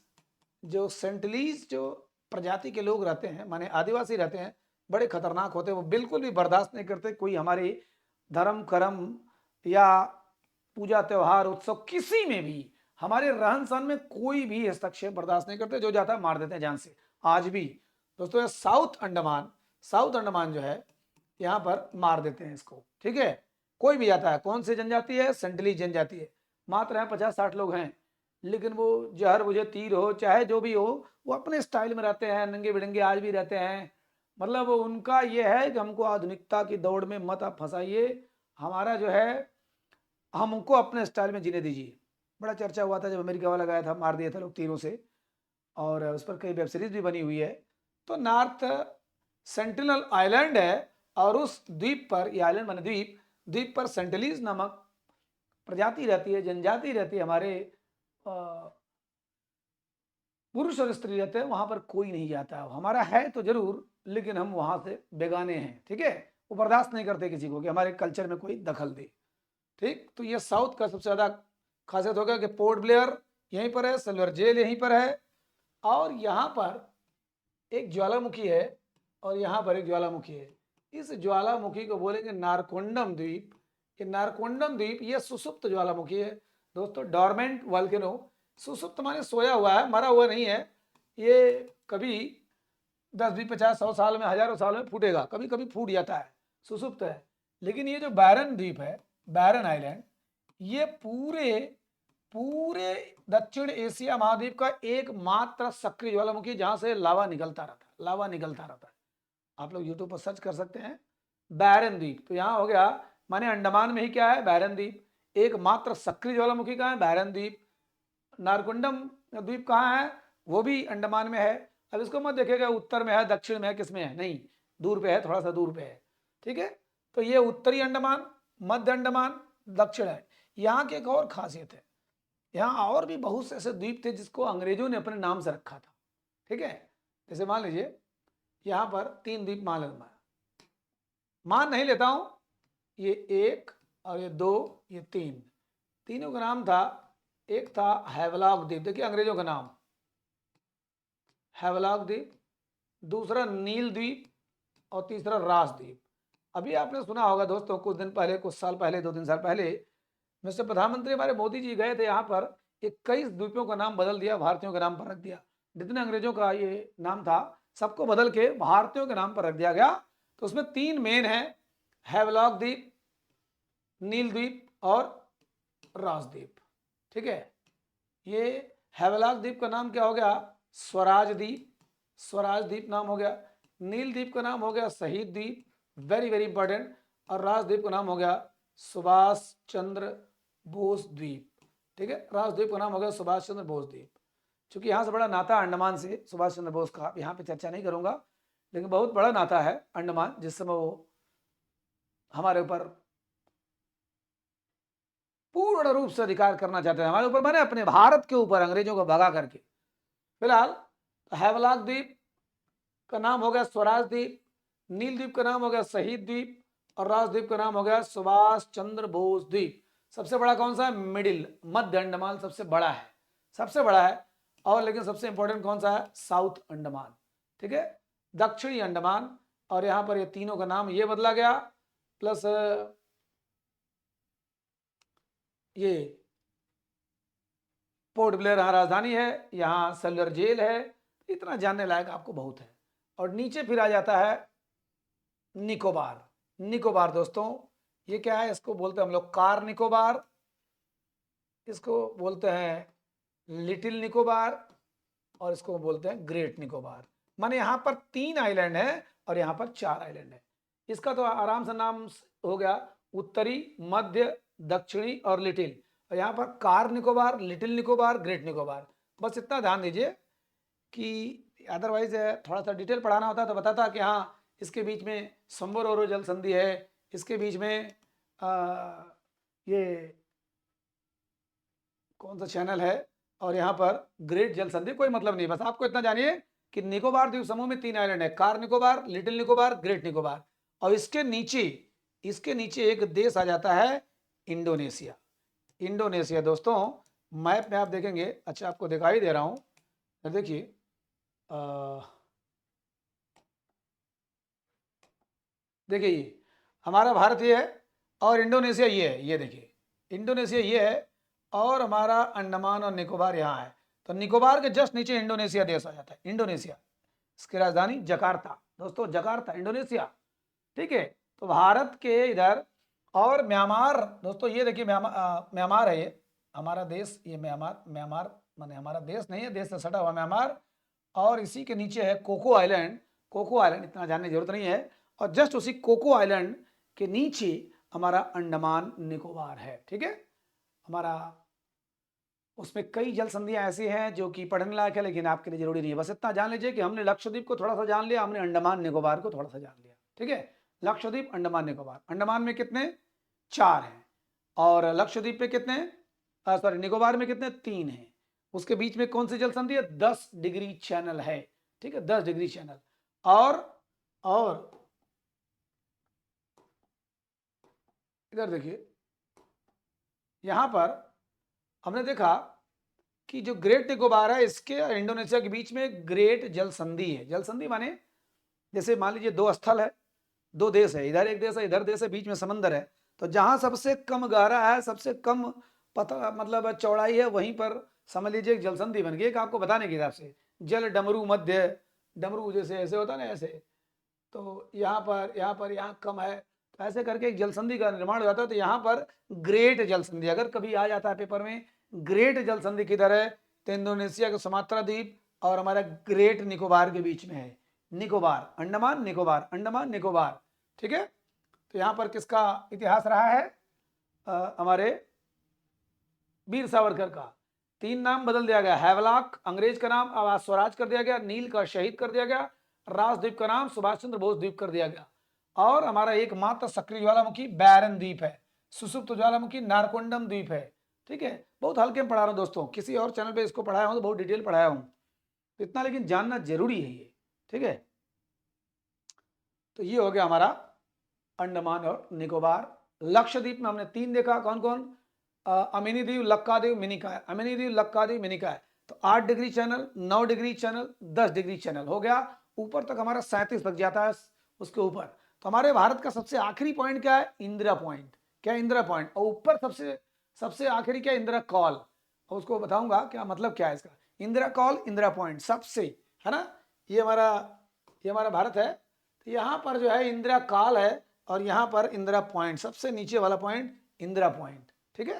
जो सेंटलीज जो प्रजाति के लोग रहते हैं, माने आदिवासी रहते हैं, बड़े खतरनाक होते हैं। वो बिल्कुल भी बर्दाश्त नहीं करते कोई हमारे धर्म कर्म या पूजा त्योहार उत्सव किसी में भी, हमारे रहन सहन में कोई भी हस्तक्षेप बर्दाश्त नहीं करते, जो जाता है मार देते हैं जान से। आज भी दोस्तों साउथ अंडमान, साउथ अंडमान जो है यहाँ पर मार देते हैं इसको। ठीक है, कोई भी जाता है, कौन सी जनजाति है? सेंटली जनजाति है। मात्र है 50-60 लोग हैं, लेकिन वो जहर बुझे तीर हो चाहे जो भी हो, वो अपने स्टाइल में रहते हैं, नंगे बिड़ंगे आज भी रहते हैं। मतलब उनका ये है कि हमको आधुनिकता की दौड़ में मत आप फंसाइए, हमारा जो है हमको अपने स्टाइल में जीने दीजिए। बड़ा चर्चा हुआ था जब अमेरिका वाला गया था, मार दिया था लोग तीरों से, और उस पर कई वेब सीरीज भी बनी हुई है। तो नॉर्थ सेंटिनल आइलैंड है, और उस द्वीप पर, ये आइलैंड माने द्वीप, द्वीप पर सेंटिलीज नामक प्रजाति रहती है, जनजाति रहती है। हमारे पुरुष और स्त्री रहते हैं, वहां पर कोई नहीं जाता। हमारा है तो जरूर, लेकिन हम वहां से बेगाने हैं, ठीक है। वो बर्दाश्त नहीं करते किसी को कि हमारे कल्चर में कोई दखल दे, ठीक। तो ये साउथ का सबसे ज्यादा खासियत हो गया कि पोर्ट ब्लेयर यहीं पर है, सिल्वर जेल यहीं पर है, और यहाँ पर एक ज्वालामुखी है, और यहाँ पर एक ज्वालामुखी है। इस ज्वालामुखी को बोलेंगे नारकोंडम द्वीप। ये नारकोंडम द्वीप ये सुसुप्त ज्वालामुखी है दोस्तों, डॉर्मेंट वॉल्केनो। सुसुप्त माने सोया हुआ है, मरा हुआ नहीं है। ये कभी 10 20 50 100 साल में, हजारों साल में फूटेगा, कभी कभी फूट जाता है, सुसुप्त है। लेकिन ये जो बैरन द्वीप है, बैरन आइलैंड, ये पूरे पूरे दक्षिण एशिया महाद्वीप का एकमात्र सक्रिय ज्वालामुखी जहां से लावा निकलता रहता है, लावा निकलता रहता है। आप लोग यूट्यूब पर सर्च कर सकते हैं बैरन द्वीप। तो यहाँ हो गया, माने अंडमान में ही क्या है, बैरन द्वीप। एकमात्र सक्रिय ज्वालामुखी कहाँ है, बैरन द्वीप। नारकुंडम द्वीप कहाँ है, वो भी अंडमान में है। अब इसको मत देखिएगा उत्तर में है, दक्षिण में है, किस में है, नहीं, दूर पे है, थोड़ा सा दूर पे है, ठीक है। तो ये उत्तरी अंडमान, मध्य अंडमान, दक्षिण है। यहाँ की एक और खासियत है, यहाँ और भी बहुत से ऐसे द्वीप थे जिसको अंग्रेजों ने अपने नाम से रखा था, ठीक है। जैसे मान लीजिए यहाँ पर 3 द्वीप मान नहीं लेता हूं, ये 1 और ये 2, ये 3, तीनों का नाम था, एक था हैवलॉक द्वीप, देखिए अंग्रेजों का नाम हैवलॉक द्वीप, दूसरा नील द्वीप, और तीसरा रास द्वीप। अभी आपने सुना होगा दोस्तों, कुछ दिन पहले, कुछ साल पहले, 2 3 साल पहले, मिस्टर प्रधानमंत्री हमारे मोदी जी गए थे यहाँ पर, 21 द्वीपों का नाम बदल दिया, भारतीयों के नाम पर रख दिया। जितने अंग्रेजों का ये नाम था सबको बदल के भारतीयों के नाम पर रख दिया गया। तो उसमें 3 मेन है, हैवलॉक द्वीप, नील द्वीप और रास द्वीप, ठीक है। ये हैवलॉक द्वीप का नाम क्या हो गया, स्वराज द्वीप, स्वराज द्वीप नाम हो गया। नील द्वीप का नाम हो गया शहीद द्वीप, वेरी वेरी इंपॉर्टेंट। और रास द्वीप का नाम हो गया सुभाष चंद्र बोस द्वीप, ठीक है। रास द्वीप का नाम हो गया सुभाष चंद्र बोस द्वीप। चूंकि यहाँ से बड़ा नाता अंडमान से सुभाष चंद्र बोस का, यहाँ पे चर्चा नहीं करूंगा, लेकिन बहुत बड़ा नाता है अंडमान, जिस समय वो हमारे ऊपर पूर्ण रूप से अधिकार करना चाहते हैं, हमारे ऊपर मैंने अपने भारत के ऊपर, अंग्रेजों को भगा करके। फिलहाल हैवलॉक द्वीप का नाम हो गया स्वराज द्वीप, नील द्वीप का नाम हो गया शहीद द्वीप, और राज द्वीप का नाम हो गया सुभाष चंद्र बोस द्वीप। सबसे बड़ा कौन सा है, मिडिल, मध्य अंडमान सबसे बड़ा है, सबसे बड़ा है। और लेकिन सबसे इंपॉर्टेंट कौन सा है, साउथ अंडमान, ठीक है, दक्षिणी अंडमान। और यहाँ पर ये तीनों का नाम ये बदला गया, प्लस ये पोर्ट ब्लेयर यहाँ राजधानी है, यहाँ सेल्युलर जेल है। इतना जानने लायक आपको बहुत है। और नीचे फिर आ जाता है निकोबार। निकोबार दोस्तों ये क्या है, इसको बोलते हैं हम लोग कार निकोबार, इसको बोलते हैं लिटिल निकोबार, और इसको बोलते हैं ग्रेट निकोबार। माने यहाँ पर 3 आइलैंड है और यहाँ पर 4 आइलैंड है। इसका तो आराम से नाम हो गया उत्तरी, मध्य, दक्षिणी और लिटिल। और यहाँ पर car Nicobar, little Nicobar, great Nicobar. बस इतना ध्यान दीजिए कि अदरवाइज थोड़ा सा डिटेल पढ़ाना होता तो बताता कि हाँ इसके बीच में संबोरोरो जल संधि है, इसके बीच में ये कौन सा चैनल है, और यहाँ पर ग्रेट जल संधि, कोई मतलब नहीं। बस आपको इतना जानिए कि निकोबार द्वीप समूह में 3 आइलैंड है, car Nicobar, little Nicobar, great Nicobar. और इसके नीचे एक देश आ जाता है इंडोनेशिया। इंडोनेशिया दोस्तों मैप में आप देखेंगे, अच्छा आपको दिखाई दे रहा हूं, देखिए देखिए ये हमारा भारत ये है, और इंडोनेशिया ये है, ये देखिए इंडोनेशिया ये है, और हमारा अंडमान और निकोबार यहाँ है। तो निकोबार के जस्ट नीचे इंडोनेशिया देश आ जाता है, इंडोनेशिया। इसकी राजधानी जकार्ता दोस्तों, जकार्ता इंडोनेशिया, ठीक है। तो भारत के इधर, और म्यांमार दोस्तों, ये देखिए म्यांमार है, ये हमारा देश, ये म्यांमार माने हमारा देश नहीं है, देश से सटा हुआ म्यांमार। और इसी के नीचे है कोको आइलैंड, कोको आइलैंड इतना जानने की जरूरत नहीं है। और जस्ट उसी कोको आइलैंड के नीचे हमारा अंडमान निकोबार है। ठीक है, हमारा उसमें कई जल संधियां ऐसी हैं जो कि पढ़ने लायक है, लेकिन आपके लिए जरूरी नहीं है। बस इतना जान लीजिए कि हमने लक्षद्वीप को थोड़ा सा जान लिया, हमने अंडमान निकोबार को थोड़ा सा जान लिया। ठीक है, लक्षद्वीप, अंडमान निकोबार। अंडमान में कितने? 4 हैं। और लक्षद्वीप पे कितने? सॉरी, निकोबार में कितने? 3 हैं। उसके बीच में कौन सी जल संधि है? 10 डिग्री चैनल है। ठीक है, 10 डिग्री चैनल। और इधर देखिए, यहां पर हमने देखा कि जो ग्रेट निकोबार है, इसके और इंडोनेशिया के बीच में ग्रेट जल संधि है। जल संधि माने जैसे मान लीजिए 2 स्थल है, 2 देश है, इधर एक देश है, इधर देश है, बीच में समंदर है। तो जहां सबसे कम गहरा है, सबसे कम पता मतलब चौड़ाई है, वहीं पर समझ लीजिए एक जल संधि बन गई। एक आपको बताने के हिसाब से जल डमरू मध्य, डमरू जैसे ऐसे होता है ना, ऐसे, तो यहाँ कम है, तो ऐसे करके एक जल संधि का निर्माण हो जाता है। तो यहाँ पर ग्रेट जल संधि अगर कभी आ जाता है पेपर में, ग्रेट जल संधि किधर है? तो इंडोनेशिया के सुमात्रा द्वीप और हमारा ग्रेट निकोबार के बीच में है। निकोबार, अंडमान निकोबार, अंडमान निकोबार। ठीक है, तो यहाँ पर किसका इतिहास रहा है? हमारे वीर सावरकर का। 3 नाम बदल दिया गया, हैवलॉक अंग्रेज का नाम अब स्वराज कर दिया गया, नील का शहीद कर दिया गया, राजद्वीप का नाम सुभाष चंद्र बोस द्वीप कर दिया गया। और हमारा एकमात्र सक्रिय ज्वालामुखी बैरन द्वीप है, सुसुप्त ज्वालामुखी नारकोंडम द्वीप है। ठीक है, बहुत हल्के में पढ़ा रहा हूँ दोस्तों, किसी और चैनल पे इसको पढ़ाया हूँ तो बहुत डिटेल पढ़ाया हूँ, तो इतना लेकिन जानना जरूरी है ये। ठीक है, तो ये हो गया हमारा अंडमान और निकोबार। लक्षद्वीप में हमने 3 देखा, कौन कौन? अमिनी द्वीप, लक्काद्वीप, मिनिकॉय। अमिनी द्वीप, लक्काद्वीप, मिनिकॉय। तो 8 degree channel, 9 degree channel, 10 degree channel हो गया। ऊपर तक हमारा 37 तक जाता है उसके ऊपर। तो हमारे भारत का सबसे आखिरी पॉइंट क्या है? इंदिरा पॉइंट। क्या? इंदिरा पॉइंट। और ऊपर सबसे सबसे आखिरी क्या? इंदिरा कॉल। और उसको बताऊंगा क्या मतलब क्या है इसका। इंदिरा कॉल, इंदिरा पॉइंट सबसे, है ना, ये हमारा भारत है। तो यहाँ पर जो है इंदिरा काल है, और यहाँ पर इंदिरा पॉइंट, सबसे नीचे वाला पॉइंट इंदिरा पॉइंट। ठीक है,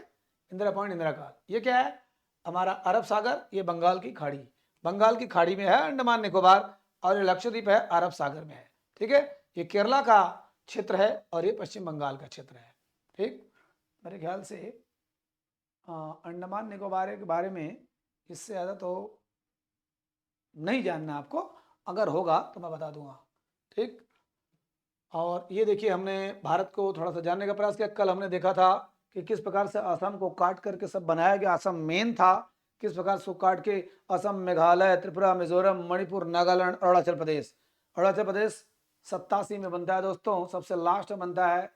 इंदिरा पॉइंट, इंदिरा काल। ये क्या है? हमारा अरब सागर, ये बंगाल की खाड़ी, बंगाल की खाड़ी में है अंडमान निकोबार, और ये लक्षद्वीप है अरब सागर में है। ठीक है, ये केरला का क्षेत्र है और ये पश्चिम बंगाल का क्षेत्र है। ठीक, मेरे ख्याल से अंडमान निकोबार के बारे में इससे ज़्यादा तो नहीं जानना आपको, अगर होगा तो मैं बता दूंगा। ठीक, और ये देखिए, हमने भारत को थोड़ा सा जानने का प्रयास किया। कल हमने देखा था कि किस प्रकार से असम को काट करके सब बनाया गया, असम मेन था, किस प्रकार से काट के असम, मेघालय, त्रिपुरा, मिजोरम, मणिपुर, नागालैंड, अरुणाचल प्रदेश। अरुणाचल प्रदेश 87 में बनता है दोस्तों, सबसे लास्ट में बनता है।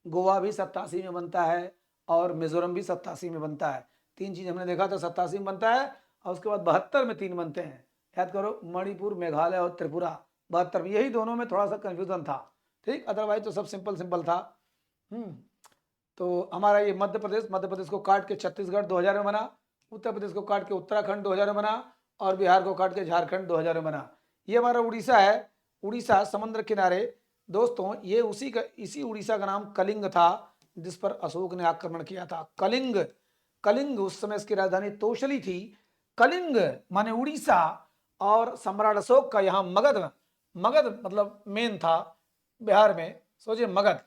गोवा भी 87 में बनता है, और मिजोरम भी 87 में बनता है। 3 चीज हमने देखा था, 87 में बनता है, और उसके बाद 72 में 3 बनते हैं। याद करो, मणिपुर, मेघालय और त्रिपुरा 72 में, यही दोनों में थोड़ा सा कंफ्यूजन था। ठीक, अदरवाइज तो सब सिंपल सिंपल था। तो हमारा ये मध्य प्रदेश को काट के छत्तीसगढ़ 2000 में बना, उत्तर प्रदेश को काट के उत्तराखंड 2000 में बना, और बिहार को काट के झारखंड 2000 में बना। ये हमारा उड़ीसा है, उड़ीसा समुद्र किनारे दोस्तों। ये इसी उड़ीसा का नाम कलिंग था, जिस पर अशोक ने आक्रमण किया था। कलिंग, कलिंग उस समय इसकी राजधानी तोशली थी। कलिंग माने उड़ीसा, और सम्राट अशोक का यहाँ मगध, मगध मतलब मेन था बिहार में, सोचिए मगध।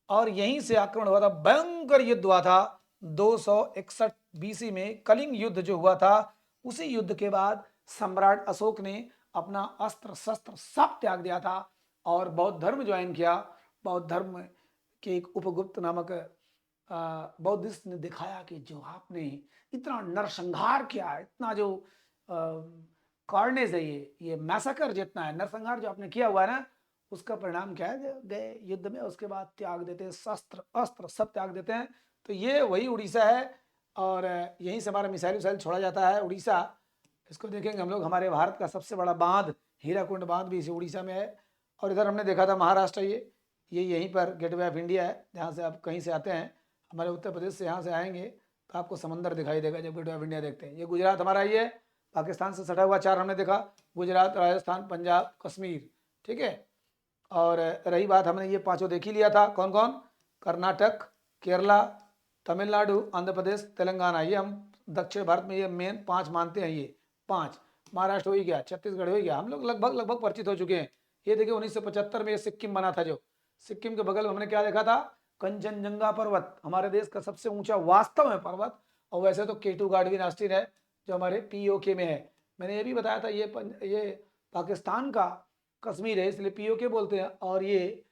और यहीं से आक्रमण हुआ था, भयंकर युद्ध हुआ था 261 बीसी में। कलिंग युद्ध जो हुआ था, उसी युद्ध के बाद सम्राट अशोक ने अपना अस्त्र शस्त्र सब त्याग दिया था और बौद्ध धर्म ज्वाइन किया। बौद्ध धर्म के एक उपगुप्त नामक बौद्धिस्ट ने दिखाया कि जो आपने इतना नरसंहार किया है, इतना जो कार्नेज है, ये मैसेकर जितना है, नरसंहार जो आपने किया हुआ है ना, उसका परिणाम क्या है? गए युद्ध में, उसके बाद त्याग देते हैं, शस्त्र अस्त्र सब त्याग देते हैं। तो ये वही उड़ीसा है, और यहीं से हमारा मिसाइल विसाइल छोड़ा जाता है उड़ीसा। इसको देखेंगे हम लोग, हमारे भारत का सबसे बड़ा बांध हीराकुंड बांध भी इसी उड़ीसा में है। और इधर हमने देखा था महाराष्ट्र, ये यहीं पर गेटवे ऑफ इंडिया है, जहाँ से आप कहीं से आते हैं, हमारे उत्तर प्रदेश से यहाँ से आएंगे तो आपको समंदर दिखाई देगा जब गेटवे ऑफ इंडिया देखते हैं। ये गुजरात हमारा, ये पाकिस्तान से सटा हुआ 4 हमने देखा, गुजरात, राजस्थान, पंजाब, कश्मीर। ठीक है, और रही बात, हमने ये 5 देख ही लिया था, कौन कौन? कर्नाटक, केरला, तमिलनाडु, आंध्र प्रदेश, तेलंगाना। ये हम दक्षिण भारत में ये मेन 5 मानते हैं, ये 5। महाराष्ट्र हो ही गया, छत्तीसगढ़ हो ही गया, हम लोग लगभग परिचित हो चुके हैं। ये देखिए 1975 में ये सिक्किम बना था, जो सिक्किम के बगल में हमने क्या देखा था, कंचनजंगा पर्वत, हमारे देश का सबसे ऊंचा वास्तव में पर्वत। और वैसे तो केटू घाट भी राष्ट्रीय है जो हमारे पीओके में है। मैंने ये भी बताया था ये पाकिस्तान का कश्मीर है इसलिए पीओके बोलते हैं, और ये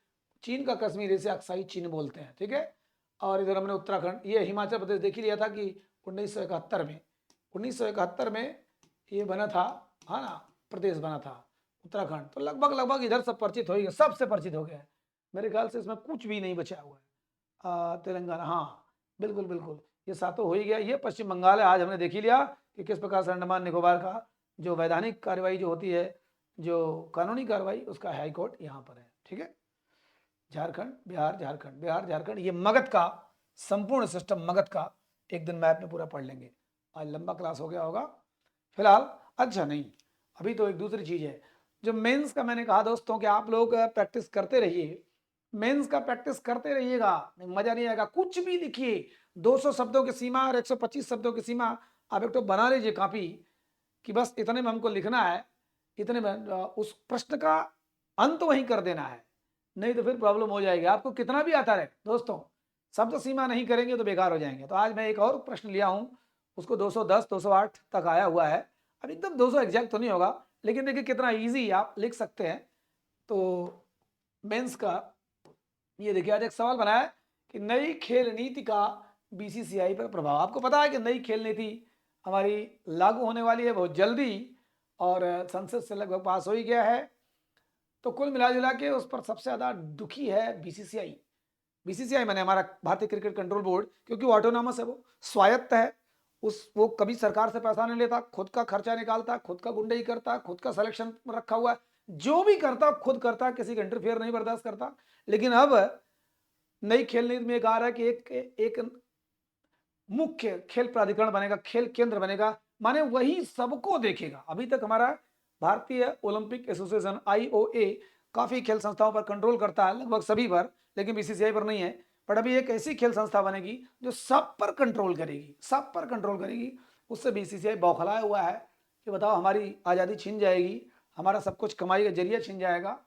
चीन का कश्मीर है इसे अक्साई चीन बोलते हैं, ठीक है। और इधर हमने उत्तराखंड, ये हिमाचल प्रदेश देख ही लिया था कि 1971 में ये बना था, हाँ ना, प्रदेश बना था उत्तराखंड। तो लगभग लगभग इधर सब परिचित हो गया, सबसे परिचित हो गया है मेरे ख्याल से, इसमें कुछ भी नहीं बचा हुआ है। तेलंगाना, हाँ बिल्कुल बिल्कुल, ये सातों हो ही गया। ये पश्चिम बंगाल है, आज हमने देख ही लिया कि किस प्रकार से अंडमान निकोबार का जो वैधानिक कार्रवाई जो होती है, जो कानूनी कार्रवाई, उसका हाई कोर्ट यहाँ पर है, ठीक है। झारखंड, बिहार, झारखंड, बिहार, झारखंड, ये मगध का संपूर्ण सिस्टम, मगध का एक दिन मैप में पूरा पढ़ लेंगे। आज लंबा क्लास हो गया होगा फिलहाल। अच्छा नहीं, अभी तो एक दूसरी चीज है जो मेंस का मैंने कहा दोस्तों कि आप लोग प्रैक्टिस करते रहिए, मेंस का प्रैक्टिस करते रहिएगा, मजा नहीं आएगा। कुछ भी लिखिए, 200 शब्दों की सीमा और 125 शब्दों की सीमा आप एक तो बना लीजिए कॉपी, कि बस इतने में हमको लिखना है, इतने में उस प्रश्न का अंत वहीं कर देना है, नहीं तो फिर प्रॉब्लम हो जाएगी। आपको कितना भी आता रहे दोस्तों, शब्द सीमा नहीं करेंगे तो बेकार हो जाएंगे। तो आज मैं एक और प्रश्न लिया हूं, उसको 210 208 तक आया हुआ है। अब एकदम 200 एग्जैक्ट तो नहीं होगा, लेकिन देखिए कितना इजी आप लिख सकते हैं। तो मेंस का ये देखिए, आज एक सवाल बनाया है कि नई खेल नीति का बीसीसीआई पर प्रभाव। आपको पता है कि नई खेल नीति हमारी लागू होने वाली है बहुत जल्दी, और संसद से लगभग पास हो ही गया है। तो कुल मिला जुला के उस पर सबसे ज्यादा दुखी है बीसीसीआई। बीसीसीआई माने हमारा भारतीय क्रिकेट कंट्रोल बोर्ड, क्योंकि वो ऑटोनॉमस है, वो स्वायत्त है। वो कभी सरकार से पैसा नहीं लेता, खुद का खर्चा निकालता, खुद का गुंडई करता, खुद का सिलेक्शन रखा हुआ है, जो भी करता खुद करता, किसी का इंटरफेयर नहीं बर्दाश्त करता। लेकिन अब नई खेल नीति में कहा रहा है कि एक मुख्य खेल प्राधिकरण बनेगा, खेल केंद्र बनेगा, माने वही सबको देखेगा। अभी तक हमारा भारतीय ओलंपिक एसोसिएशन आईओए काफी खेल संस्थाओं पर कंट्रोल करता है, लगभग सभी पर, लेकिन बीसीसीआई पर नहीं है। पर अभी एक ऐसी खेल संस्था बनेगी जो सब पर कंट्रोल करेगी, सब पर कंट्रोल करेगी। उससे बीसीसीआई बौखलाया हुआ है कि बताओ हमारी आज़ादी छीन जाएगी, हमारा सब कुछ कमाई का जरिया छीन जाएगा।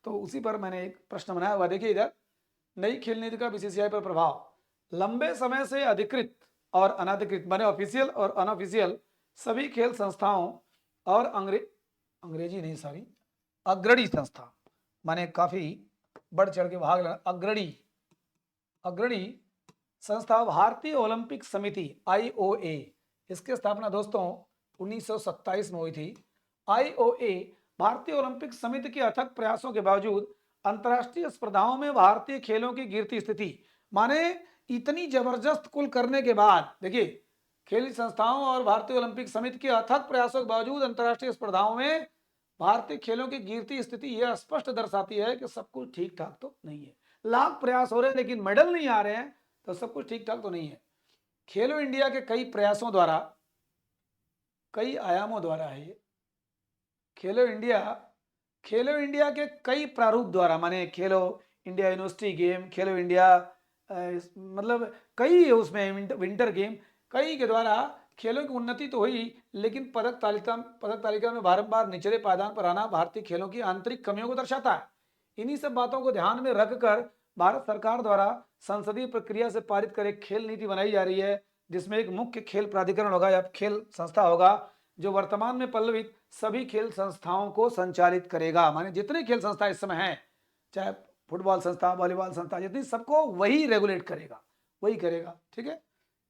तो उसी पर मैंने एक प्रश्न बनाया हुआ, देखिए इधर, नई खेल नीति का बीसीसीआई पर प्रभाव। लंबे समय से अधिकृत और अनधिकृत माने ऑफिशियल और अनऑफिशियल सभी खेल संस्थाओं और अंग्रेजी नहीं सॉरी अग्रणी संस्था, माने काफी बढ़ चढ़ के भाग लेना, अग्रणी संस्था भारतीय ओलंपिक समिति आईओए, इसकी स्थापना दोस्तों 1927 में हुई थी। आईओए भारतीय ओलंपिक समिति के अथक प्रयासों के बावजूद अंतर्राष्ट्रीय स्पर्धाओं में भारतीय खेलों की गिरती स्थिति, माने इतनी जबरदस्त कुल करने के बाद, देखिए खेल संस्थाओं और भारतीय ओलंपिक समिति के अथक प्रयासों के बावजूद अंतर्राष्ट्रीय स्पर्धाओं में भारतीय खेलों की गिरती स्थिति यह स्पष्ट दर्शाती है कि सब कुछ ठीक ठाक तो नहीं है। लाख प्रयास हो रहे हैं लेकिन मेडल नहीं आ रहे हैं, तो सब कुछ ठीक ठाक तो नहीं है। खेलो इंडिया के कई प्रयासों द्वारा, कई आयामों द्वारा है ये खेलो इंडिया के कई प्रारूप द्वारा, माने खेलो इंडिया यूनिवर्सिटी गेम, खेलो इंडिया मतलब कई उसमें विंटर गेम, कई के द्वारा खेलों की उन्नति तो हुई, लेकिन पदक तालिका में बारंबार निचले पायदान पर आना भारतीय खेलों की आंतरिक कमियों को दर्शाता है। इन्हीं सब बातों को ध्यान में रखकर भारत सरकार द्वारा संसदीय प्रक्रिया से पारित कर एक खेल नीति बनाई जा रही है, जिसमें एक मुख्य खेल प्राधिकरण होगा या खेल संस्था होगा, जो वर्तमान में पल्लवित सभी खेल संस्थाओं को संचालित करेगा। माने जितने खेल संस्था इस समय हैं, चाहे फुटबॉल संस्था, वॉलीबॉल संस्था, जितनी, सबको वही रेगुलेट करेगा, वही करेगा, ठीक है।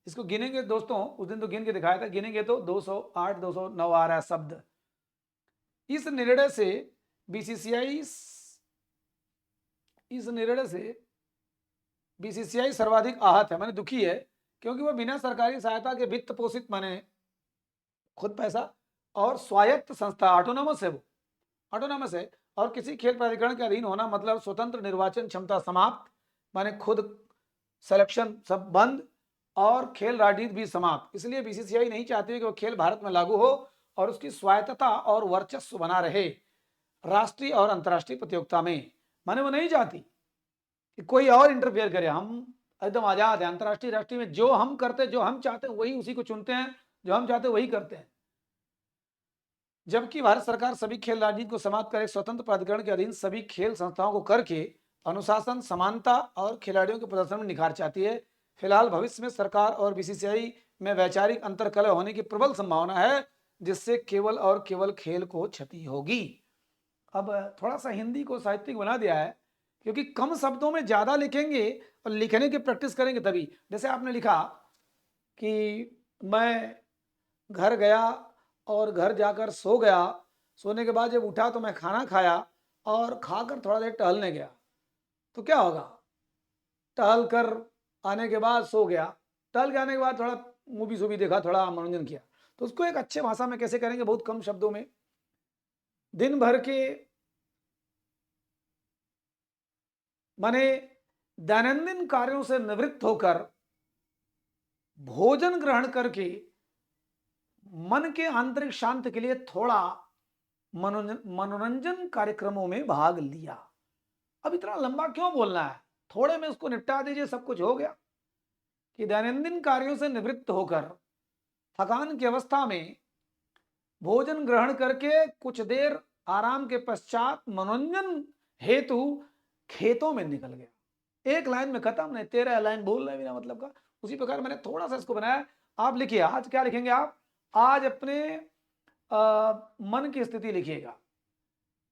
इसको गिनेंगे दोस्तों, उस दिन तो गिन के दिखाया था, गिनेंगे तो 208 209 आ रहा है शब्द। इस निर्णय से बीसीसीआई सर्वाधिक आहत है, माने दुखी है, क्योंकि वह बिना सरकारी सहायता के वित्त पोषित, माने खुद पैसा और स्वायत्त संस्था, ऑटोनॉमस है, वो ऑटोनॉमस है, और किसी खेल प्राधिकरण के अधीन होना मतलब स्वतंत्र निर्वाचन क्षमता समाप्त, माने खुद सिलेक्शन सब बंद, और खेल राजनीति भी समाप्त। इसलिए बीसीसीआई नहीं चाहती कि वो खेल भारत में लागू हो और उसकी स्वायत्तता और वर्चस्व बना रहे राष्ट्रीय और अंतर्राष्ट्रीय प्रतियोगिता में। माने वो नहीं चाहती कि कोई और इंटरफेयर करे, हम एकदम आजाद है अंतर्राष्ट्रीय राष्ट्रीय में, जो हम करते, जो हम चाहते हैं वही उसी को चुनते हैं, जो हम चाहते हैं वही करते हैं। जबकि भारत सरकार सभी खेल राजनीति को समाप्त कर एक स्वतंत्र प्राधिकरण के अधीन सभी खेल संस्थाओं को करके अनुशासन, समानता और खिलाड़ियों के प्रदर्शन में निखार चाहती है। फिलहाल भविष्य में सरकार और बीसीसीआई में वैचारिक अंतर्कलह होने की प्रबल संभावना है, जिससे केवल और केवल खेल को क्षति होगी। अब थोड़ा सा हिंदी को साहित्यिक बना दिया है, क्योंकि कम शब्दों में ज्यादा लिखेंगे और लिखने की प्रैक्टिस करेंगे तभी। जैसे आपने लिखा कि मैं घर गया और घर जाकर सो गया, सोने के बाद जब उठा तो मैं खाना खाया और खाकर थोड़ा देर टहलने गया, तो क्या होगा? टहल कर आने के बाद सो गया, टहल के आने के बाद थोड़ा मूवी सूवी देखा, थोड़ा मनोरंजन किया। तो उसको एक अच्छे भाषा में कैसे करेंगे, बहुत कम शब्दों में? दिन भर के माने दैनंदिन कार्यों से निवृत्त होकर भोजन ग्रहण करके मन के आंतरिक शांति के लिए थोड़ा मनोरंजन कार्यक्रमों में भाग लिया। अब इतना लंबा क्यों बोलना है, थोड़े में उसको निपटा दीजिए, सब कुछ हो गया। कि दैनंदिन कार्यों से निवृत्त होकर थकान की अवस्था में भोजन ग्रहण करके कुछ देर आराम के पश्चात मनोरंजन हेतु खेतों में निकल गया। एक लाइन में खत्म, नहीं 13 लाइन बोल रहे बिना मतलब का। उसी प्रकार मैंने थोड़ा सा इसको बनाया। आप लिखिए, आज क्या लिखेंगे आप? आज अपने मन की स्थिति लिखिएगा,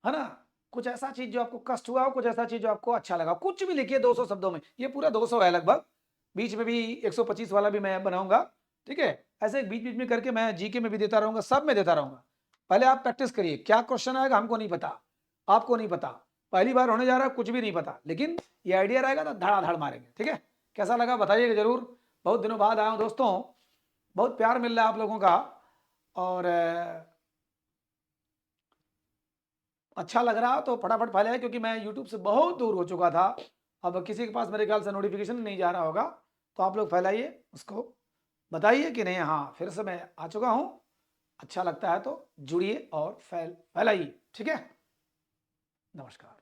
है ना? कुछ ऐसा चीज जो आपको कष्ट हुआ हो, कुछ ऐसा चीज जो आपको अच्छा लगा, कुछ भी लिखिए 200 शब्दों में। ये पूरा 200 है लगभग, बीच में भी 125 वाला भी मैं बनाऊंगा, ठीक है? ऐसे बीच बीच में करके मैं जीके में भी देता रहूंगा, सब में देता रहूंगा। पहले आप प्रैक्टिस करिए, क्या क्वेश्चन आएगा हमको नहीं पता, आपको नहीं पता, पहली बार होने जा रहा है, कुछ भी नहीं पता, लेकिन ये आइडिया रहेगा तो धड़ाधड़ मारेंगे, ठीक है? कैसा लगा बताइएगा जरूर। बहुत दिनों बाद आया हूँ दोस्तों, बहुत प्यार मिल रहा है आप लोगों का, और अच्छा लग रहा तो फटाफट फैलाए, क्योंकि मैं यूट्यूब से बहुत दूर हो चुका था। अब किसी के पास मेरे ख्याल से नोटिफिकेशन नहीं जा रहा होगा, तो आप लोग फैलाइए उसको, बताइए कि नहीं हाँ फिर से मैं आ चुका हूँ। अच्छा लगता है तो जुड़िए और फैलाइए, ठीक है? नमस्कार।